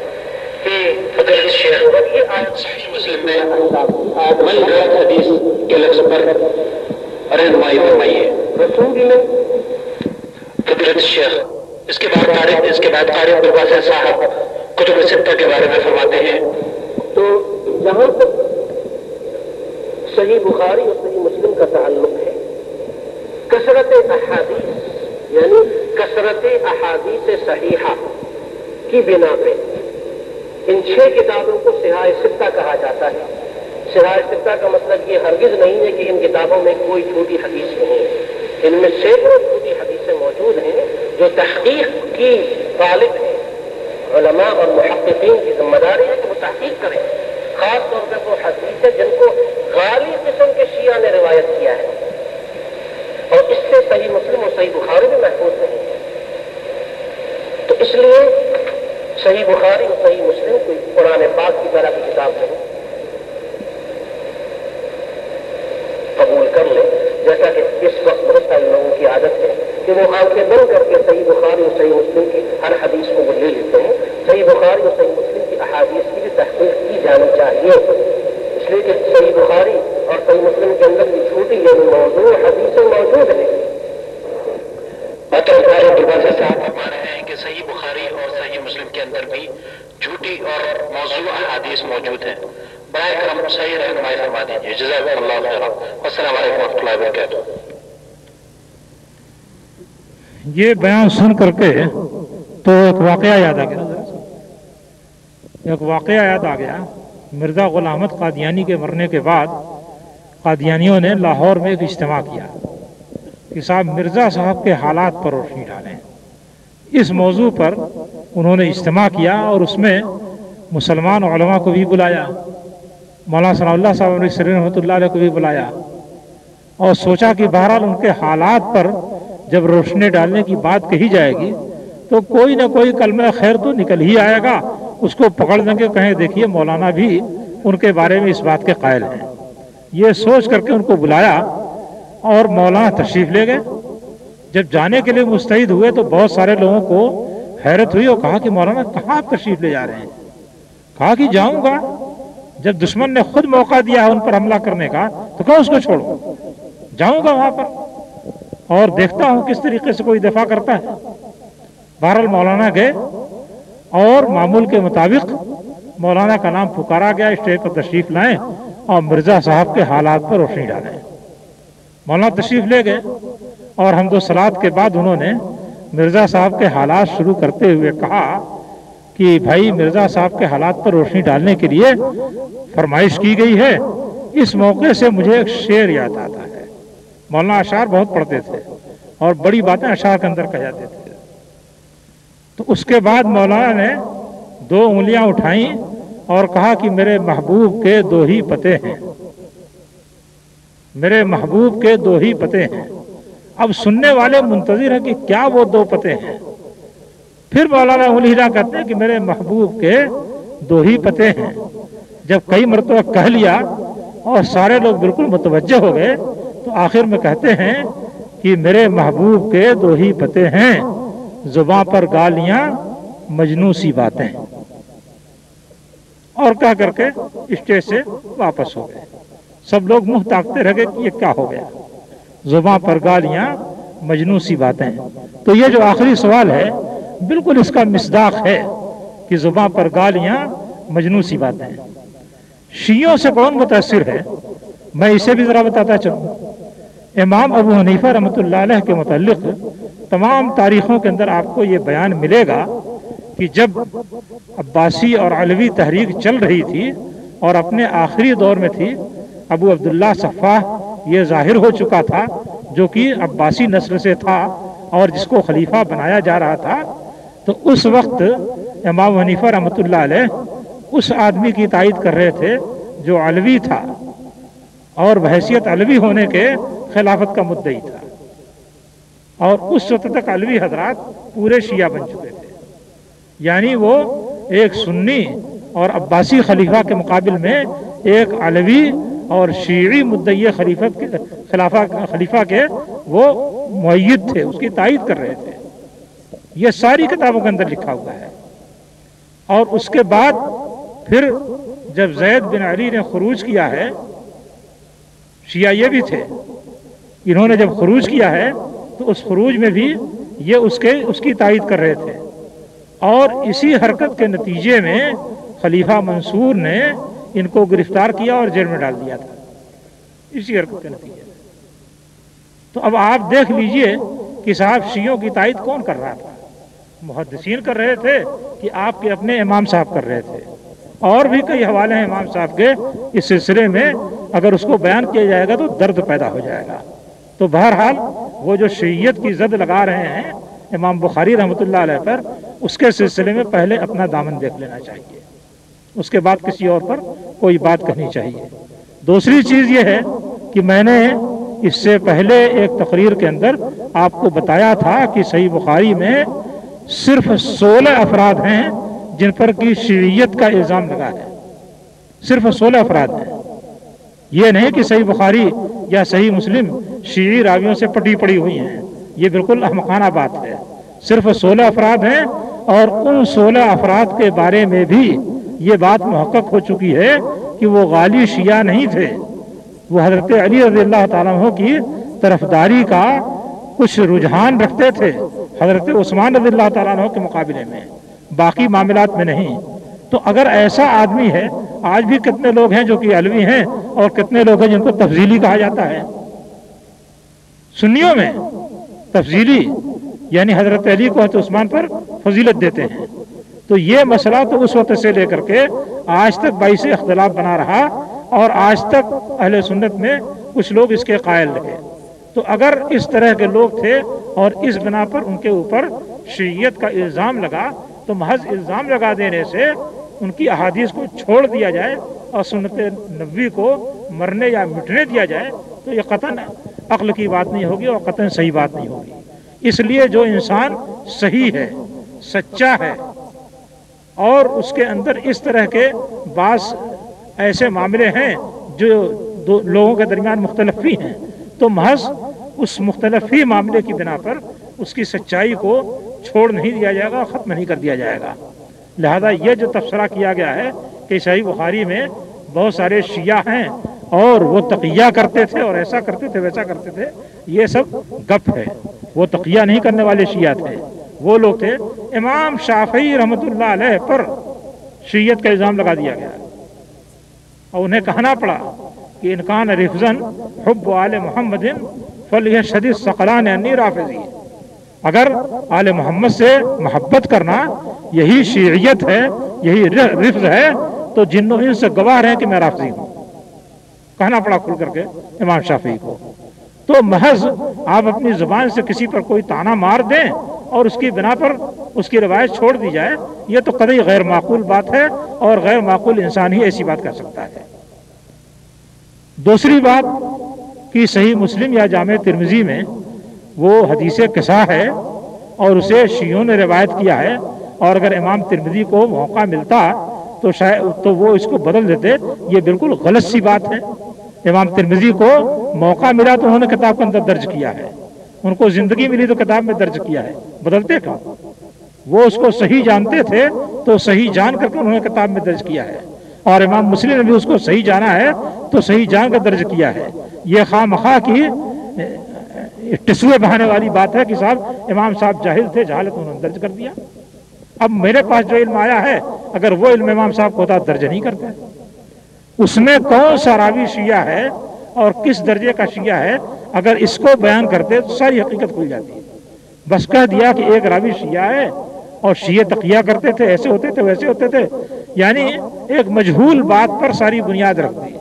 کہ اگر شیخ یہ صحیح مسلم میں منفرد حدیث کے لفظ پر رہنمائی فرمائیے رسول نے فضیلت شیخ۔ اس کے بعد قاری عبدالباسط صاحب کتب ستہ کے بارے میں فرماتے ہیں۔ تو جہاں تک صحیح بخاری اور صحیح مسلم کا تعلق ہے، کثرت احادیث یعنی کثرت احادیث صحیحہ کی بنا پہ ان 6 کتابوں کو صحاح ستہ کہا جاتا ہے۔ صحاح ستہ کا مطلب یہ ہرگز نہیں ہے کہ ان کتابوں میں کوئی چھوٹی حدیث نہیں ہے، ان میں سینکڑوں چھوٹی حدیثیں موجود ہیں جو تحقیق کی طالب ہیں۔ علماء اور محققین کی ذمہ داری ہے کہ وہ تحقیق کریں، خاص طور پہ وہ حدیثیں جن کو غالی قسم کے شیعہ نے روایت کیا ہے، اور اس سے صحیح مسلم اور صحیح بخاری بھی محفوظ نہیں ہے۔ تو اس لیے صحیح بخاری اور صحیح مسلم کوئی قرآن پاک کی طرح کی کتاب نہیں، قبول کر لیں۔ جیسا کہ اس وقت بہت سارے لوگوں کی عادت ہے کہ وہ آنکھیں بند کر کے صحیح بخاری اور صحیح مسلم کی ہر حدیث کو وہ لے لیتے ہیں۔ صحیح بخاری اور صحیح مسلم کی احادیث کی بھی تحقیق کی جانی چاہیے، اس لیے کہ صحیح بخاری اور صحیح مسلم کے اندر بھی چھوٹی یعنی موضوع حدیثیں موجود ہیں۔ قاری عبدالباسط صاحب فرما رہے ہیں کہ صحیح بخاری اور صحیح مسلم کے اندر بھی جھوٹی اور موضوع احادیث موجود ہیں۔ برائے کرم صحیح رہنمائی فرما دیجیے۔ جزاکم اللہ خیر۔ السلام علیکم ورحمۃ اللہ وبرکاتہ۔ یہ بیان سن کر کے تو ایک واقعہ یاد آ گیا، مرزا غلام احمد قادیانی کے مرنے کے بعد قادیانیوں نے لاہور میں ایک اجتماع کیا کہ صاحب مرزا صاحب کے حالات پر روشنی ڈالیں۔ اس موضوع پر انہوں نے اجتماع کیا اور اس میں مسلمان علماء کو بھی بلایا، مولانا ثناء اللہ صاحب رحمۃ اللہ علیہ کو بھی بلایا، اور سوچا کہ بہرحال ان کے حالات پر جب روشنی ڈالنے کی بات کہی جائے گی تو کوئی نہ کوئی کلمہ خیر تو نکل ہی آئے گا، اس کو پکڑ دیں گے، کہیں دیکھیے مولانا بھی ان کے بارے میں اس بات کے قائل ہیں۔ یہ سوچ کر کے ان کو بلایا اور مولانا تشریف لے گئے۔ جب جانے کے لیے مستعد ہوئے تو بہت سارے لوگوں کو حیرت ہوئی اور کہا کہ مولانا کہاں آپ تشریف لے جا رہے ہیں؟ کہا کہ جاؤں گا، جب دشمن نے خود موقع دیا ہے ان پر حملہ کرنے کا تو کیوں اس کو چھوڑوں، جاؤں گا وہاں پر اور دیکھتا ہوں کس طریقے سے کوئی دفاع کرتا ہے۔ بہرحال مولانا گئے اور معمول کے مطابق مولانا کا نام پکارا گیا، اسٹیج پر تشریف لائیں اور مرزا صاحب کے حالات پر روشنی ڈالیں۔ مولانا تشریف لے گئے اور حمد و صلات کے بعد انہوں نے مرزا صاحب کے حالات شروع کرتے ہوئے کہا کہ بھائی مرزا صاحب کے حالات پر روشنی ڈالنے کے لیے فرمائش کی گئی ہے۔ اس موقع سے مجھے ایک شعر یاد آتا ہے۔ مولانا اشعار بہت پڑھتے تھے اور بڑی باتیں اشعار کے اندر کہہ جاتے تھے۔ تو اس کے بعد مولانا نے 2 انگلیاں اٹھائیں اور کہا کہ میرے محبوب کے 2 ہی پتے ہیں، میرے محبوب کے 2 ہی پتے ہیں۔ اب سننے والے منتظر ہیں کہ کیا وہ 2 پتے ہیں۔ پھر مولانا انگلی ہلا کہتے ہیں کہ میرے محبوب کے 2 ہی پتے ہیں۔ جب کئی مرتبہ کہہ لیا اور سارے لوگ بالکل متوجہ ہو گئے تو آخر میں کہتے ہیں کہ میرے محبوب کے 2 ہی پتے ہیں، زباں پر گالیاں مجنوں سی باتیں، اور کہہ کر کے اسٹیج سے واپس ہو گئے۔ سب لوگ منہ تاکتے رہ گئے کہ یہ کیا ہو گیا، زباں پر گالیاں مجنوں سی باتیں۔ تو یہ جو آخری سوال ہے بالکل اس کا مصداق ہے کہ زباں پر گالیاں مجنوں سی باتیں۔ شیعوں سے کون متاثر ہے، میں اسے بھی ذرا بتاتا چلوں۔ امام ابو حنیفہ رحمۃ اللہ علیہ کے متعلق تمام تاریخوں کے اندر آپ کو یہ بیان ملے گا کہ جب عباسی اور علوی تحریک چل رہی تھی اور اپنے آخری دور میں تھی، ابو عبداللہ صفاح یہ ظاہر ہو چکا تھا جو کہ عباسی نسل سے تھا اور جس کو خلیفہ بنایا جا رہا تھا، تو اس وقت امام حنیفہ رحمۃ اللہ علیہ اس آدمی کی تائید کر رہے تھے جو علوی تھا اور بحیثیت علوی ہونے کے خلافت کا مدعی تھا، اور اس وقت تک علوی حضرات پورے شیعہ بن چکے تھے، یعنی وہ ایک سنی اور عباسی خلیفہ کے مقابل میں ایک علوی اور شیعی مدعی خلیفہ کے وہ مؤید تھے، اس کی تائید کر رہے تھے۔ یہ ساری کتابوں کے اندر لکھا ہوا ہے۔ اور اس کے بعد پھر جب زید بن علی نے خروج کیا ہے، شیعہ یہ بھی تھے، انہوں نے جب خروج کیا ہے تو اس خروج میں بھی یہ اس کی تائید کر رہے تھے، اور اسی حرکت کے نتیجے میں خلیفہ منصور نے ان کو گرفتار کیا اور جیل میں ڈال دیا تھا، اسی حرکت کے نتیجے میں۔ تو اب آپ دیکھ لیجئے کہ صاحب شیعوں کی تائید کون کر رہا تھا؟ محدثین کر رہے تھے کہ آپ کے اپنے امام صاحب کر رہے تھے؟ اور بھی کئی حوالے ہیں امام صاحب کے اس سلسلے میں، اگر اس کو بیان کیا جائے گا تو درد پیدا ہو جائے گا۔ تو بہرحال وہ جو شیعیت کی زد لگا رہے ہیں امام بخاری رحمۃ اللہ علیہ پر، اس کے سلسلے میں پہلے اپنا دامن دیکھ لینا چاہیے، اس کے بعد کسی اور پر کوئی بات کہنی چاہیے۔ دوسری چیز یہ ہے کہ میں نے اس سے پہلے ایک تقریر کے اندر آپ کو بتایا تھا کہ صحیح بخاری میں صرف 16 افراد ہیں جن پر کی شیعیت کا الزام لگا ہے، صرف 16 افراد ہیں۔ یہ نہیں کہ صحیح بخاری یا صحیح مسلم شیعی راویوں سے پٹی پڑی ہوئی ہیں، یہ بالکل احمقانہ بات ہے۔ صرف 16 افراد ہیں، اور ان 16 افراد کے بارے میں بھی یہ بات محقق ہو چکی ہے کہ وہ غالی شیعہ نہیں تھے، وہ حضرت علی رضی اللہ تعالیٰ عنہ کی طرفداری کا کچھ رجحان رکھتے تھے حضرت عثمان رضی اللہ تعالیٰ عنہ کے مقابلے میں، باقی معاملات میں نہیں۔ تو اگر ایسا آدمی ہے، آج بھی کتنے لوگ ہیں جو کہ علوی ہیں اور کتنے لوگ ہیں جن کو تفضیلی کہا جاتا ہے، سنیوں میں تفضیلی یعنی حضرت علی کو حضرت عثمان پر فضیلت دیتے ہیں۔ تو یہ مسئلہ تو اس وقت سے لے کر کے آج تک باعث اختلاف بنا رہا، اور آج تک اہل سنت میں کچھ لوگ اس کے قائل رہے۔ تو اگر اس طرح کے لوگ تھے اور اس بنا پر ان کے اوپر شیعیت کا الزام لگا، تو محض الزام لگا دینے سے ان کی احادیث کو چھوڑ دیا جائے اور سنت نبوی کو مرنے یا مٹنے دیا جائے، تو یہ قطعاً عقل کی بات نہیں ہوگی اور قطعاً صحیح بات نہیں ہوگی۔ اس لیے جو انسان صحیح ہے، سچا ہے، اور اس کے اندر اس طرح کے بعض ایسے معاملے ہیں جو لوگوں کے درمیان مختلف ہی ہیں، تو محض اس مختلف ہی معاملے کی بنا پر اس کی سچائی کو چھوڑ نہیں دیا جائے گا، ختم نہیں کر دیا جائے گا۔ لہذا یہ جو تبصرہ کیا گیا ہے کہ صحیح بخاری میں بہت سارے شیعہ ہیں اور وہ تقیہ کرتے تھے اور ایسا کرتے تھے ویسا کرتے تھے، یہ سب گپ ہے۔ وہ تقیہ نہیں کرنے والے شیعہ تھے، وہ لوگ تھے۔ امام شافعی رحمۃ اللہ علیہ پر شیعیت کا الزام لگا دیا گیا اور انہیں کہنا پڑا کہ انکان رفضن حب آل محمد فلیشہد الثقلان انی رافضی، اگر آل محمد سے محبت کرنا یہی شیعیت ہے، یہی رفض ہے، تو جن و انس سے گواہ ہیں کہ میں رافضی ہوں، کہنا پڑا کھل کر کے امام شافعی کو۔ تو محض آپ اپنی زبان سے کسی پر کوئی طعنہ مار دیں اور اس کی بنا پر اس کی روایت چھوڑ دی جائے، یہ تو قطعی غیر معقول بات ہے، اور غیر معقول انسان ہی ایسی بات کر سکتا ہے۔ دوسری بات کہ صحیح مسلم یا جامع ترمذی میں وہ حدیث قصہ ہے اور اسے شیعوں نے روایت کیا ہے، اور اگر امام ترمذی کو موقع ملتا تو شاید تو وہ اس کو بدل دیتے، یہ بالکل غلط سی بات ہے۔ امام ترمذی کو موقع ملا تو انہوں نے کتاب کے اندر درج کیا ہے، ان کو زندگی ملی تو کتاب میں درج کیا ہے، بدلتے کہاں؟ وہ اس کو صحیح جانتے تھے تو صحیح جان کر کے انہوں نے کتاب میں درج کیا ہے، اور امام مسلم نے بھی اس کو صحیح جانا ہے تو صحیح جان کر درج کیا ہے۔ یہ خواہ مخواہ کی ٹسوے بہانے والی بات ہے کہ صاحب امام صاحب جاہل تھے، جہالت انہوں نے درج کر دیا۔ اب میرے پاس جو علم آیا ہے، اگر وہ علم امام صاحب کو ہوتا درج نہیں کرتے۔ اس میں کون سا راوی شیعہ ہے اور کس درجے کا شیعہ ہے، اگر اس کو بیان کرتے تو ساری حقیقت کھل جاتی ہے۔ بس کہہ دیا کہ ایک راوی شیعہ ہے اور شیعہ تقیہ کرتے تھے، ایسے ہوتے تھے ویسے ہوتے تھے، یعنی ایک مجہول بات پر ساری بنیاد رکھ دی،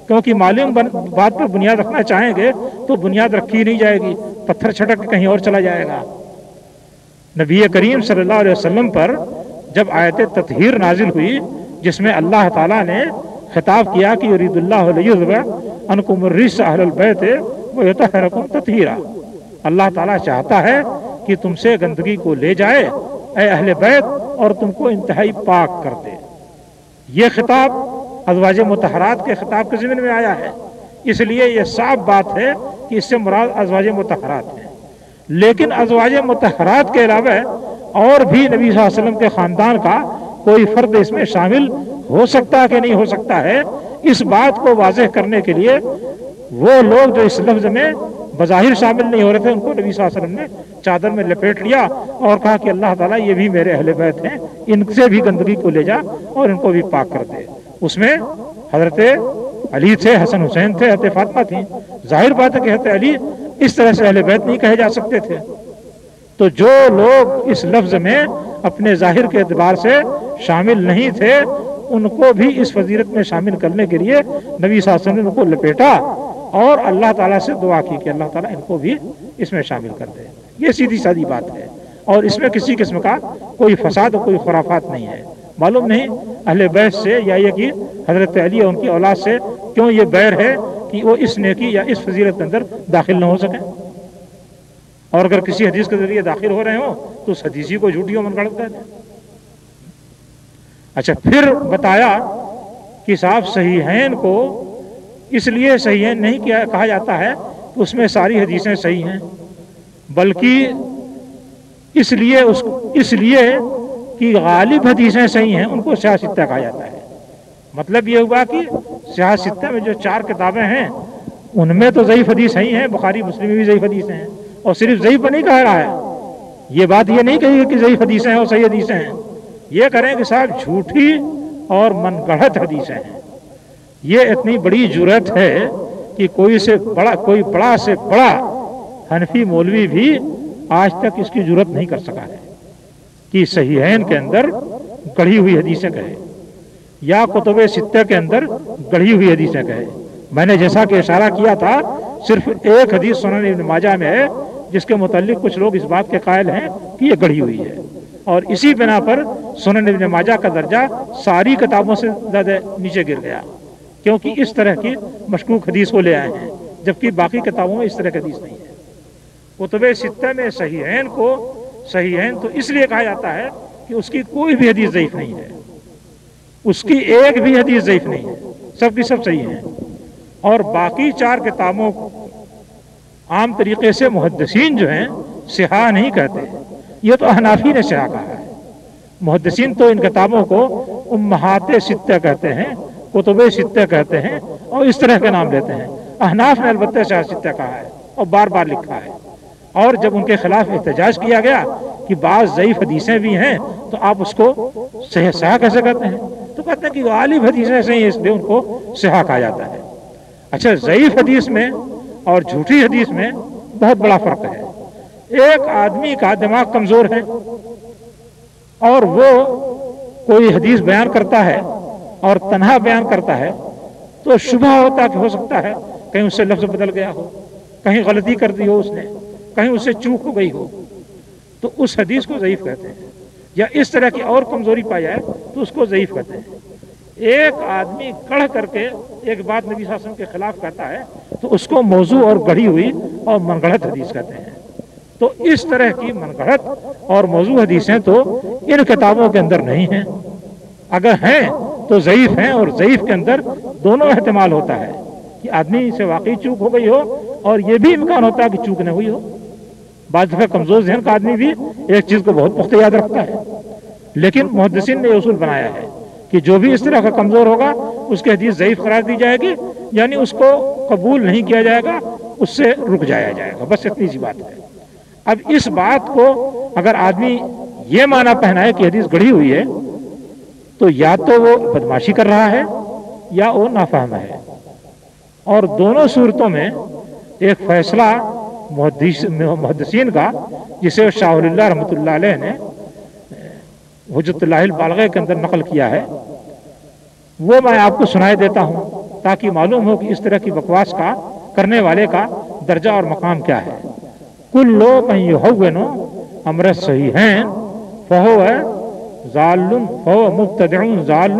کیونکہ معلوم بات پر بنیاد رکھنا چاہیں گے تو بنیاد رکھی نہیں جائے گی، پتھر چھٹک کے کہیں اور چلا جائے گا۔ نبی کریم صلی اللہ علیہ وسلم پر جب آیت تطہیر نازل ہوئی، جس میں اللہ تعالیٰ نے خطاب کیا کہ یرید اللہ لیذہب عنکم الرجس اہل البیت ویطہرکم تطہیرا، اللہ تعالیٰ چاہتا ہے کہ تم سے گندگی کو لے جائے اے اہل بیت اور تم کو انتہائی پاک کر دے۔ یہ خطاب ازواج مطہرات کے خطاب کے ضمن میں آیا ہے، اس لیے یہ صاف بات ہے کہ اس سے مراد ازواج مطہرات ہیں۔ لیکن ازواج مطہرات کے علاوہ اور بھی نبی صلی اللہ علیہ وسلم کے خاندان کا کوئی فرد اس میں شامل ہو سکتا ہے کہ نہیں ہو سکتا ہے، اس بات کو واضح کرنے کے لیے وہ لوگ جو اس لفظ میں بظاہر شامل نہیں ہو رہے تھے ان کو نبی صلی اللہ علیہ وسلم نے چادر میں لپیٹ لیا اور کہا کہ اللہ تعالیٰ یہ بھی میرے اہل بیت ہیں، ان سے بھی گندگی کو لے جا اور ان کو بھی پاک کر دے۔ اس میں حضرت علی تھے، حسن حسین تھے، حضرت فاطمہ تھیں۔ ظاہر بات ہے کہ حضرت علی اس طرح سے اہل بیت نہیں کہے جا سکتے تھے۔ تو جو لوگ اس لفظ میں اپنے ظاہر کے اعتبار سے شامل نہیں تھے ان کو بھی اس فضیلت میں شامل کرنے کے لیے نبی صلی اللہ علیہ وسلم نے ان کو لپیٹا اور اللہ تعالیٰ سے دعا کی کہ اللہ تعالیٰ ان کو بھی اس میں شامل کر دے۔ یہ سیدھی سادی بات ہے اور اس میں کسی قسم کا کوئی فساد اور کوئی خرافات نہیں ہے۔ معلوم نہیں اہل بیت سے یا یہ کہ حضرت علی اور ان کی اولاد سے کیوں یہ بیر ہے کہ وہ اس نیکی یا اس فضیلت کے اندر داخل نہ ہو سکیں، اور اگر کسی حدیث کے ذریعے داخل ہو رہے ہوں تو اس حدیثی کو جھوٹی اور من گھڑت کہتے ہیں۔ اچھا، پھر بتایا کہ صاحب صحیحین کو اس لیے صحیحین نہیں کہا جاتا ہے کہ اس میں ساری حدیثیں صحیح ہیں، بلکہ اس لیے کہ غالب حدیثیں صحیح ہیں ان کو سیاہ ستہ کہا جاتا ہے۔ مطلب یہ ہوا کہ سیاہ ستہ میں جو 4 کتابیں ہیں ان میں تو ضعیف حدیث ہی ہیں، بخاری مسلم میں بھی ضعیف حدیثیں ہیں، اور صرف ضعیف نہیں کہہ رہا ہے، یہ بات یہ نہیں کہی کہ ضعیف حدیثیں ہیں اور صحیح حدیثیں ہیں، یہ کریں کہ صاحب جھوٹی اور من گڑھت حدیثیں ہیں۔ یہ اتنی بڑی جرأت ہے کہ کوئی بڑا سے بڑا حنفی مولوی بھی آج تک اس کی جرأت نہیں کر سکا ہے کہ صحیحین کے اندر گڑھی ہوئی حدیثیں کہے یا کتب ستہ کے اندر گڑھی ہوئی حدیثیں کہے۔ میں نے جیسا کہ اشارہ کیا تھا صرف ایک حدیث سنن ابن ماجہ میں ہے جس کے متعلق کچھ لوگ اس بات کے قائل ہیں کہ یہ گڑھی ہوئی ہے، اور اسی بنا پر سنن ابن ماجہ کا درجہ ساری کتابوں سے زیادہ نیچے گر گیا، کیونکہ اس طرح کی مشکوک حدیث کو لے آئے ہیں، جبکہ باقی کتابوں میں اس طرح کی حدیث نہیں ہے۔ کتب ستہ میں صحیحین کو صحیحین تو اس لیے کہا جاتا ہے کہ اس کی کوئی بھی حدیث ضعیف نہیں ہے، اس کی ایک بھی حدیث ضعیف نہیں ہے، سب کی سب صحیح ہیں۔ اور باقی 4 کتابوں کو عام طریقے سے محدثین جو ہیں صحاح نہیں کہتے، یہ تو احنافی نے صحاح کہا ہے۔ محدثین تو ان کتابوں کو امہات ستہ کہتے ہیں، کتب ستہ کہتے ہیں اور اس طرح کے نام دیتے ہیں۔ احناف نے البتہ صحاح ستہ کہا ہے اور بار بار لکھا ہے، اور جب ان کے خلاف احتجاج کیا گیا کہ بعض ضعیف حدیثیں بھی ہیں تو آپ اس کو صحاح کیسے کہتے ہیں، تو کہتے ہیں کہ غالب حدیثیں صحیح ہیں اس لیے ان کو صحاح کہا جاتا ہے۔ اچھا، ضعیف حدیث میں اور جھوٹی حدیث میں بہت بڑا فرق ہے۔ ایک آدمی کا دماغ کمزور ہے اور وہ کوئی حدیث بیان کرتا ہے اور تنہا بیان کرتا ہے تو شبہ ہوتا کہ ہو سکتا ہے کہیں اس سے لفظ بدل گیا ہو، کہیں غلطی کر دی ہو اس نے، کہیں اس سے چوک ہو گئی ہو، تو اس حدیث کو ضعیف کہتے ہیں، یا اس طرح کی اور کمزوری پائی جائے تو اس کو ضعیف کہتے ہیں۔ ایک آدمی کڑھ کر کے ایک بات نبی صلی اللہ علیہ وسلم کے خلاف کہتا ہے تو اس کو موضوع اور گڑھی ہوئی اور من گڑھت حدیث کہتے ہیں۔ تو اس طرح کی من گڑھت اور موضوع حدیثیں تو ان کتابوں کے اندر نہیں ہیں، اگر ہیں تو ضعیف ہیں، اور ضعیف کے اندر دونوں احتمال ہوتا ہے کہ آدمی سے واقعی چوک ہو گئی ہو اور یہ بھی امکان ہوتا ہے کہ چوک نہ ہوئی ہو۔ بعض دفعہ کمزور ذہن کا آدمی بھی ایک چیز کو بہت پختہ یاد رکھتا ہے، لیکن محدثین نے یہ اصول بنایا ہے کہ جو بھی اس طرح کا کمزور ہوگا اس کی حدیث ضعیف قرار دی جائے گی، یعنی اس کو قبول نہیں کیا جائے گا، اس سے رک جایا جائے گا، بس اتنی سی بات ہے۔ اب اس بات کو اگر آدمی یہ معنی پہنائے کہ حدیث گڑھی ہوئی ہے تو یا تو وہ بدماشی کر رہا ہے یا وہ نافہم ہے، اور دونوں صورتوں میں ایک فیصلہ محدثین کا جسے شاہ ولی اللہ رحمۃ اللہ علیہ نے حجت اللہ البالغہ کے اندر نقل کیا ہے، وہ میں آپ کو سنائے دیتا ہوں تاکہ معلوم ہو کہ اس طرح کی بکواس کا کرنے والے کا درجہ اور مقام کیا ہے۔ کلو من یہون امر الصحیحین فہو ضال فہو مبتدع ضال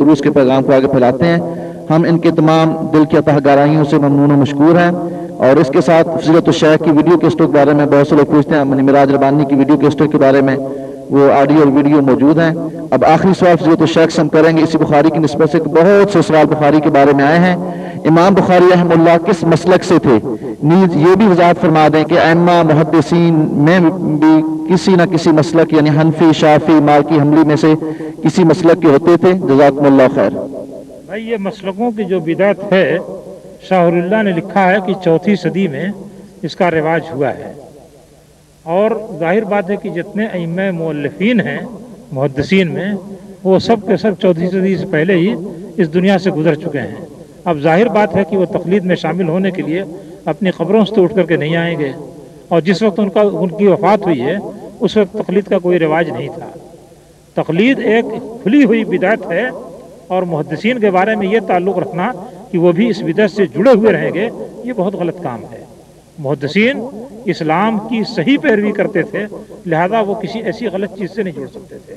دروس کے پیغام کو آگے پھیلاتے ہیں. ہم ان کے تمام دل کی عطا گارائیوں سے ممنون و مشکور ہیں. اور اس کے ساتھ فضیلت الشیخ کی ویڈیو کیسٹوں کے بارے میں بہت سے لوگ پوچھتے ہیں، منی مراج ربانی کی ویڈیو کیسٹوں کے بارے میں، وہ آڈیو اور ویڈیو موجود ہیں. اب آخری سوال فضیلت الشیخ سے ہم کریں گے اسی بخاری کی نسبت سے. بہت سے سوال بخاری کے بارے میں آئے ہیں. امام بخاری رحمہ اللہ کس مسلک سے تھے؟ نیز یہ بھی وضاحت فرما دیں کہ ائمہ محدثین میں بھی کسی نہ کسی مسلک یعنی حنفی، شافعی، مالکی، حنبلی میں سے کسی مسلک کے ہوتے تھے. جزاکم اللہ خیر. بھائی یہ مسلکوں کی جو بدعت ہے، شاہ اللہ نے لکھا ہے کہ 4 صدی میں اس کا رواج ہوا ہے. اور ظاہر بات ہے کہ جتنے ائمہ مؤلفین ہیں محدثین میں، وہ سب کے سب 4 صدی سے پہلے ہی اس دنیا سے گزر چکے ہیں. اب ظاہر بات ہے کہ وہ تقلید میں شامل ہونے کے لیے اپنی قبروں سے اٹھ کر کے نہیں آئیں گے. اور جس وقت ان کی وفات ہوئی ہے اس وقت تقلید کا کوئی رواج نہیں تھا. تقلید ایک کھلی ہوئی بدعت ہے، اور محدثین کے بارے میں یہ تعلق رکھنا کہ وہ بھی اس بدعت سے جڑے ہوئے رہیں گے، یہ بہت غلط کام ہے. محدثین اسلام کی صحیح پیروی کرتے تھے، لہذا وہ کسی ایسی غلط چیز سے نہیں جڑ سکتے تھے.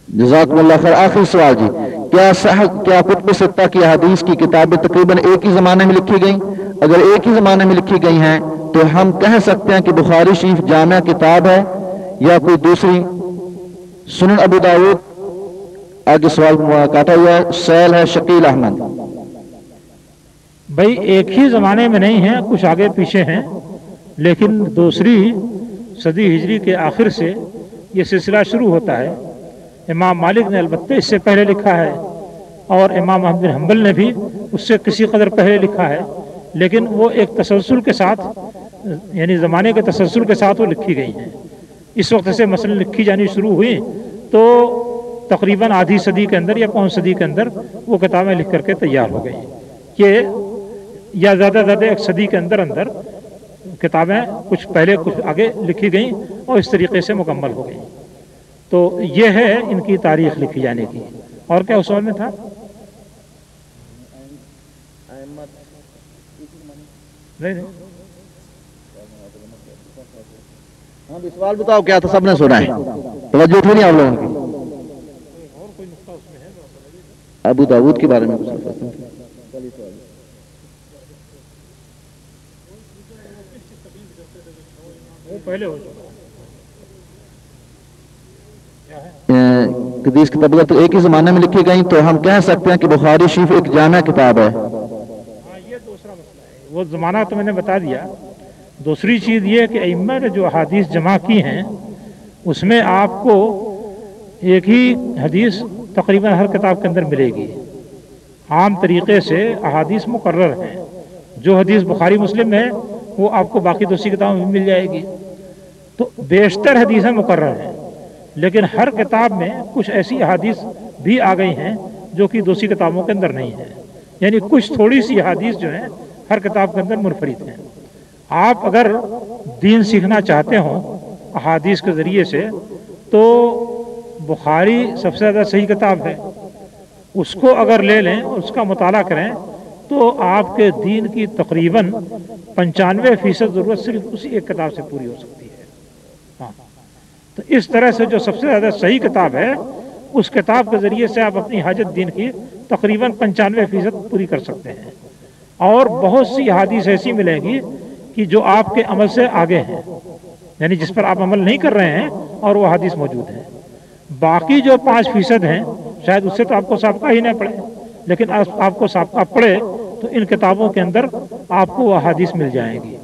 جزاکم اللہ خیر. آخری سوال جی، کیا کتب ستہ کی احادیث کی کتابیں تقریباً ایک ہی زمانے میں لکھی گئیں؟ اگر ایک ہی زمانے میں لکھی گئی ہیں تو ہم کہہ سکتے ہیں کہ بخاری شریف جامع کتاب ہے یا کوئی دوسری؟ سنن ابو داؤد. آگے سوال کاٹا ہوا ہے. سیل ہے شکیل احمد. بھائی ایک ہی زمانے میں نہیں ہیں، کچھ آگے پیچھے ہیں، لیکن 2 صدی ہجری کے آخر سے یہ سلسلہ شروع ہوتا ہے. امام مالک نے البتہ اس سے پہلے لکھا ہے، اور امام احمد بن حنبل نے بھی اس سے کسی قدر پہلے لکھا ہے، لیکن وہ ایک تسلسل کے ساتھ، یعنی زمانے کے تسلسل کے ساتھ وہ لکھی گئی ہیں. اس وقت سے مثلا لکھی جانی شروع ہوئی تو تقریباً آدھی صدی کے اندر یا 5 صدی کے اندر وہ کتابیں لکھ کر کے تیار ہو گئی. یہ یا زیادہ زیادہ 1 صدی کے اندر کتابیں کچھ پہلے کچھ آگے لکھی گئیں اور اس طریقے سے مکمل ہو گئیں. تو یہ ہے ان کی تاریخ لکھی جانے کی. اور کیا اصول میں تھا؟ نہیں سوال بتاؤ کیا تھا؟ سب نے سنا ہے، توجہ تھی نہیں آپ لوگوں کی؟ ابو داؤد کے بارے میں پہلے ہو حدیث کی طبقت تو ایک ہی زمانے میں لکھی گئی، تو ہم کہہ سکتے ہیں کہ بخاری شریف ایک جامع کتاب ہے. یہ دوسرا مسئلہ ہے، وہ زمانہ تو میں نے بتا دیا. دوسری چیز یہ کہ ائمہ نے جو احادیث جمع کی ہیں اس میں آپ کو ایک ہی حدیث تقریباً ہر کتاب کے اندر ملے گی. عام طریقے سے احادیث مقرر ہیں. جو حدیث بخاری مسلم میں ہے وہ آپ کو باقی دوسری کتابوں میں مل جائے گی. تو بیشتر حدیثیں مقرر ہیں، لیکن ہر کتاب میں کچھ ایسی احادیث بھی آ گئی ہیں جو کہ دوسری کتابوں کے اندر نہیں ہیں. یعنی کچھ تھوڑی سی احادیث جو ہیں ہر کتاب کے اندر منفرد ہیں. آپ اگر دین سیکھنا چاہتے ہوں احادیث کے ذریعے سے تو بخاری سب سے زیادہ صحیح کتاب ہے. اس کو اگر لے لیں اور اس کا مطالعہ کریں تو آپ کے دین کی تقریباً 95% ضرورت صرف اسی ایک کتاب سے پوری ہو سکتی ہے. ہاں، تو اس طرح سے جو سب سے زیادہ صحیح کتاب ہے اس کتاب کے ذریعے سے آپ اپنی حاجت دین کی تقریباً 95% پوری کر سکتے ہیں. اور بہت سی احادیث ایسی ملیں گی کہ جو آپ کے عمل سے آگے ہیں، یعنی جس پر آپ عمل نہیں کر رہے ہیں اور وہ حدیث موجود ہے. باقی جو 5% ہیں شاید اس سے تو آپ کو سابقہ ہی نہ پڑے، لیکن آپ کو سابقہ پڑے تو ان کتابوں کے اندر آپ کو وہ احادیث مل جائیں گی.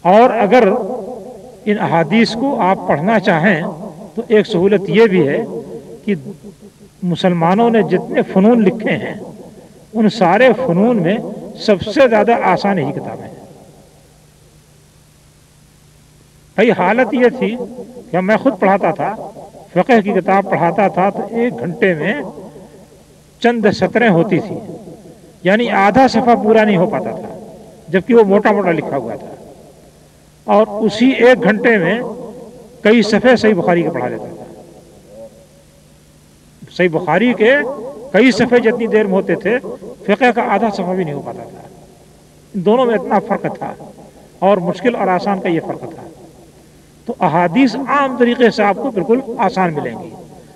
اور اگر ان احادیث کو آپ پڑھنا چاہیں تو ایک سہولت یہ بھی ہے کہ مسلمانوں نے جتنے فنون لکھے ہیں ان سارے فنون میں سب سے زیادہ آسان ہی کتابیں ہیں. بھائی حالت یہ تھی کہ میں خود پڑھاتا تھا، فقہ کی کتاب پڑھاتا تھا تو 1 گھنٹے میں چند سطریں ہوتی تھی، یعنی آدھا صفحہ پورا نہیں ہو پاتا تھا، جبکہ وہ موٹا موٹا لکھا ہوا تھا. اور اسی 1 گھنٹے میں کئی صفحے صحیح بخاری کے پڑھا لیتا تھا. صحیح بخاری کے کئی صفحے جتنی دیر میں ہوتے تھے، فقہ کا آدھا صفحہ بھی نہیں ہو پاتا تھا. ان دونوں میں اتنا فرق تھا. اور مشکل اور آسان کا یہ فرق تھا. تو احادیث عام طریقے سے آپ کو بالکل آسان ملیں گی،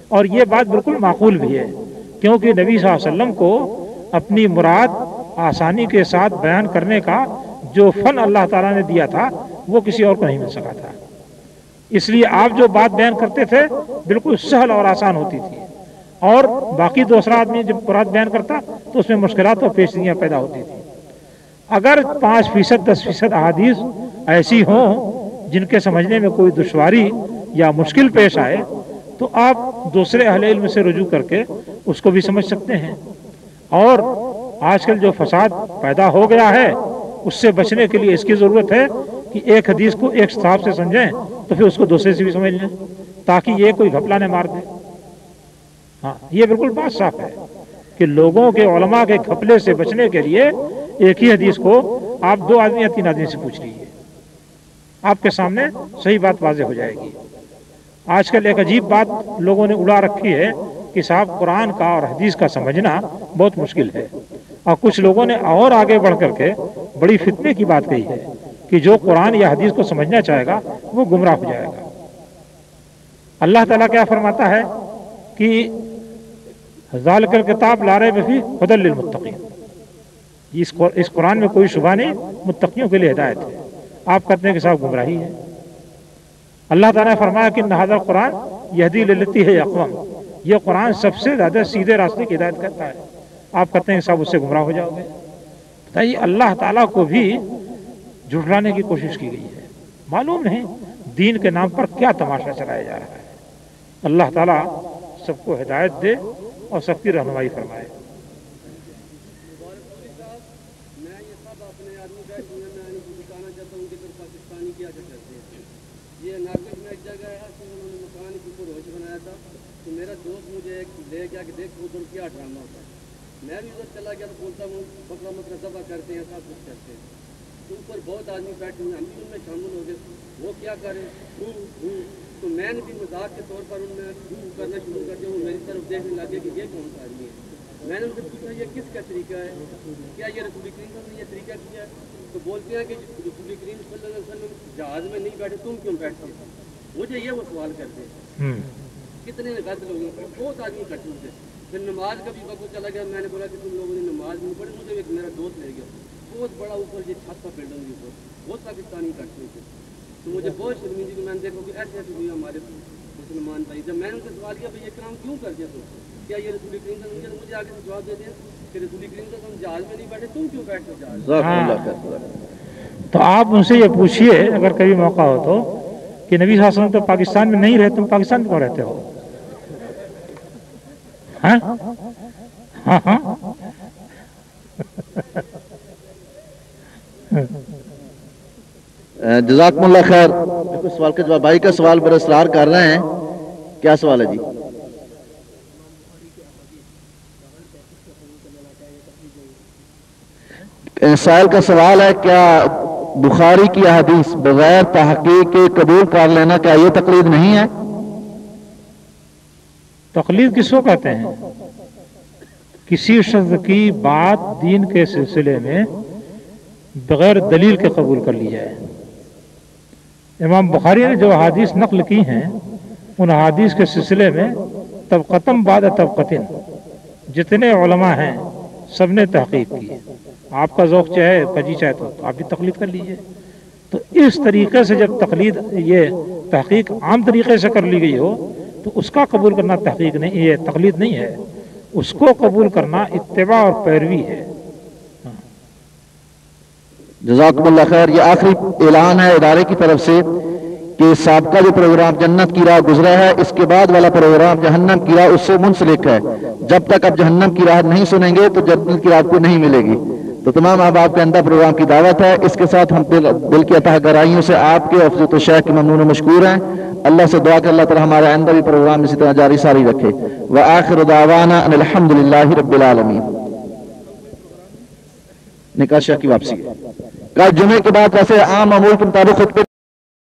اور یہ بات بالکل معقول بھی ہے، کیونکہ نبی صلی اللہ علیہ وسلم کو اپنی مراد آسانی کے ساتھ بیان کرنے کا جو فن اللہ تعالیٰ نے دیا تھا وہ کسی اور کو نہیں مل سکا تھا. اس لیے آپ جو بات بیان کرتے تھے بالکل سہل اور آسان ہوتی تھی، اور باقی دوسرا آدمی جب مراد بیان کرتا تو اس میں مشکلات اور پیچیدگیاں پیدا ہوتی تھی. اگر 5% 10% احادیث ایسی ہوں جن کے سمجھنے میں کوئی دشواری یا مشکل پیش آئے تو آپ دوسرے اہل علم سے رجوع کر کے اس کو بھی سمجھ سکتے ہیں. اور آج کل جو فساد پیدا ہو گیا ہے اس سے بچنے کے لیے اس کی ضرورت ہے کہ ایک حدیث کو ایک صاحب سے سمجھیں تو پھر اس کو دوسرے سے بھی سمجھ لیں، تاکہ یہ کوئی گھپلا نہ مار دے. ہاں، یہ بالکل بات صاف ہے کہ لوگوں کے علماء کے گھپلے سے بچنے کے لیے ایک ہی حدیث کو آپ 2 آدمی یا 3 آدمی سے پوچھ لیجیے، آپ کے سامنے صحیح بات واضح ہو جائے گی. آج کل ایک عجیب بات لوگوں نے اڑا رکھی ہے کہ صاحب قرآن کا اور حدیث کا سمجھنا بہت مشکل ہے، اور کچھ لوگوں نے اور آگے بڑھ کر کے بڑی فتنے کی بات کہی ہے کہ جو قرآن یا حدیث کو سمجھنا چاہے گا وہ گمراہ ہو جائے گا. اللہ تعالیٰ کیا فرماتا ہے کہ ذالک الکتاب لا ریب فیہ ھدی للمتقین، اس قرآن میں کوئی شبہ نہیں، متقیوں کے لیے ہدایت ہے. آپ کہتے ہیں کہ صاحب گمراہی ہے. اللہ تعالیٰ نے فرمایا کہ ھذا القرآن یہدی للتی ہے اقوام، یہ قرآن سب سے زیادہ سیدھے راستے کی ہدایت کرتا ہے. آپ کہتے ہیں کہ صاحب اس سے گمراہ ہو جاؤ گے. بتائیے، اللہ تعالیٰ کو بھی جھٹلانے کی کوشش کی گئی ہے. معلوم نہیں دین کے نام پر کیا تماشا چلایا جا رہا ہے. اللہ تعالیٰ سب کو ہدایت دے اور سب کی رہنمائی فرمائے. یہ ناگپور میں ایک جگہ ہے کہ انہوں نے مکان کے اوپر روش بنایا تھا، تو میرا دوست مجھے لے گیا کہ دیکھ ادھر کیا ڈرامہ ہوتا ہے. میں بھی ادھر چلا گیا تو بولتا ہوں بکرا مکرا ذبح کرتے ہیں، سب کچھ کرتے ہیں. تو اوپر بہت آدمی بیٹھے ہوئے، ہم بھی ان میں شامل ہو گئے. وہ کیا کریں تو میں نے بھی مذاق کے طور پر ان میں کرنا شروع کر دیا. وہ میری طرف دیکھنے لگے کہ یہ کون سا آدمی ہے. میں نے ان سے پوچھا یہ کس کا طریقہ ہے، کیا یہ رسول کریم صلی اللہ علیہ وسلم نے یہ طریقہ کیا ہے؟ تو بولتے ہیں کہ رسول کریم صلی اللہ علیہ وسلم جہاز میں نہیں بیٹھے، تم کیوں بیٹھتے؟ مجھے یہ وہ سوال کرتے ہیں. کتنے غلط لوگ ہیں، بہت آدمی اکٹھے ہوتے. پھر نماز کا بھی وقت چلا گیا. میں نے بولا کہ تم لوگوں نے نماز نہیں پڑھی. مجھے ایک میرا دوست لے گیا، بہت بڑا اوپر یہ چھت کا بلڈنگ کے اوپر بہت پاکستانی اکٹھے ہوتے. تو مجھے بہت شرمندگی کہ میں نے دیکھا کہ ایسے ایسے ہوئی ہمارے مسلمان بھائی. جب میں نے ان سے سوال کیا بھائی یہ کام کیوں کر دیا تم، کیا یہ رسول کریم صلی اللہ علیہ وسلم؟ مجھے آگے سے جواب دیتے ہیں کہ رسول کریم صلی اللہ علیہ وسلم جہاز میں نہیں بیٹھے، تم کیوں بیٹھتے جہاز؟ تو آپ ان سے یہ پوچھئے اگر کبھی موقع ہو تو کہ نبی صلی اللہ علیہ وسلم تو پاکستان میں نہیں رہتے، تم پاکستان میں کیوں رہتے ہو؟ ہاں ہاں ہاں جزاکم اللہ خیر. بالکل سوال کا جواب بھائی کا سوال پر اصرار کر رہے ہیں. کیا سوال ہے جی؟ سائل کا سوال ہے کیا بخاری کی احادیث بغیر تحقیق کے قبول کر لینا کیا یہ تقلید نہیں ہے؟ تقلید کس کو کہتے ہیں؟ کسی شخص کی بات دین کے سلسلے میں بغیر دلیل کے قبول کر لی جائے. امام بخاری نے جو احادیث نقل کی ہیں ان احادیث کے سلسلے میں طبقتم بعد طبقتن جتنے علماء ہیں سب نے تحقیق کی. آپ کا ذوق چاہے کجی چاہے تو آپ بھی تقلید کر لیجئے. تو اس طریقے سے جب تقلید یہ تحقیق عام طریقے سے کر لی گئی ہو تو اس کا قبول کرنا تحقیق نہیں، یہ تقلید نہیں ہے. اس کو قبول کرنا اتباع اور پیروی ہے. جزاکم اللہ خیر. یہ آخری اعلان ہے ادارے کی طرف سے کہ سابقہ جو پروگرام جنت کی راہ گزرا ہے اس کے بعد والا پروگرام جہنم کی راہ اس سے منسلک ہے. جب تک آپ جہنم کی راہ نہیں سنیں گے تو جنت کی راہ کو نہیں ملے گی. تو تمام احباب کے اندر پروگرام کی دعوت ہے. اس کے ساتھ ہم دل کی عطا گرائیوں سے آپ کے افضل الشیخ کے ممنون و مشکور ہیں. اللہ سے دعا کہ اللہ تعالی ہمارے اندر بھی پروگرام اسی طرح جاری ساری رکھے. وآخر دعوانا ان الحمدللہ رب العالمین. نکاح شیخ کی واپسی کل جمعے کے بعد ویسے عام معمول کے مطابق خطبے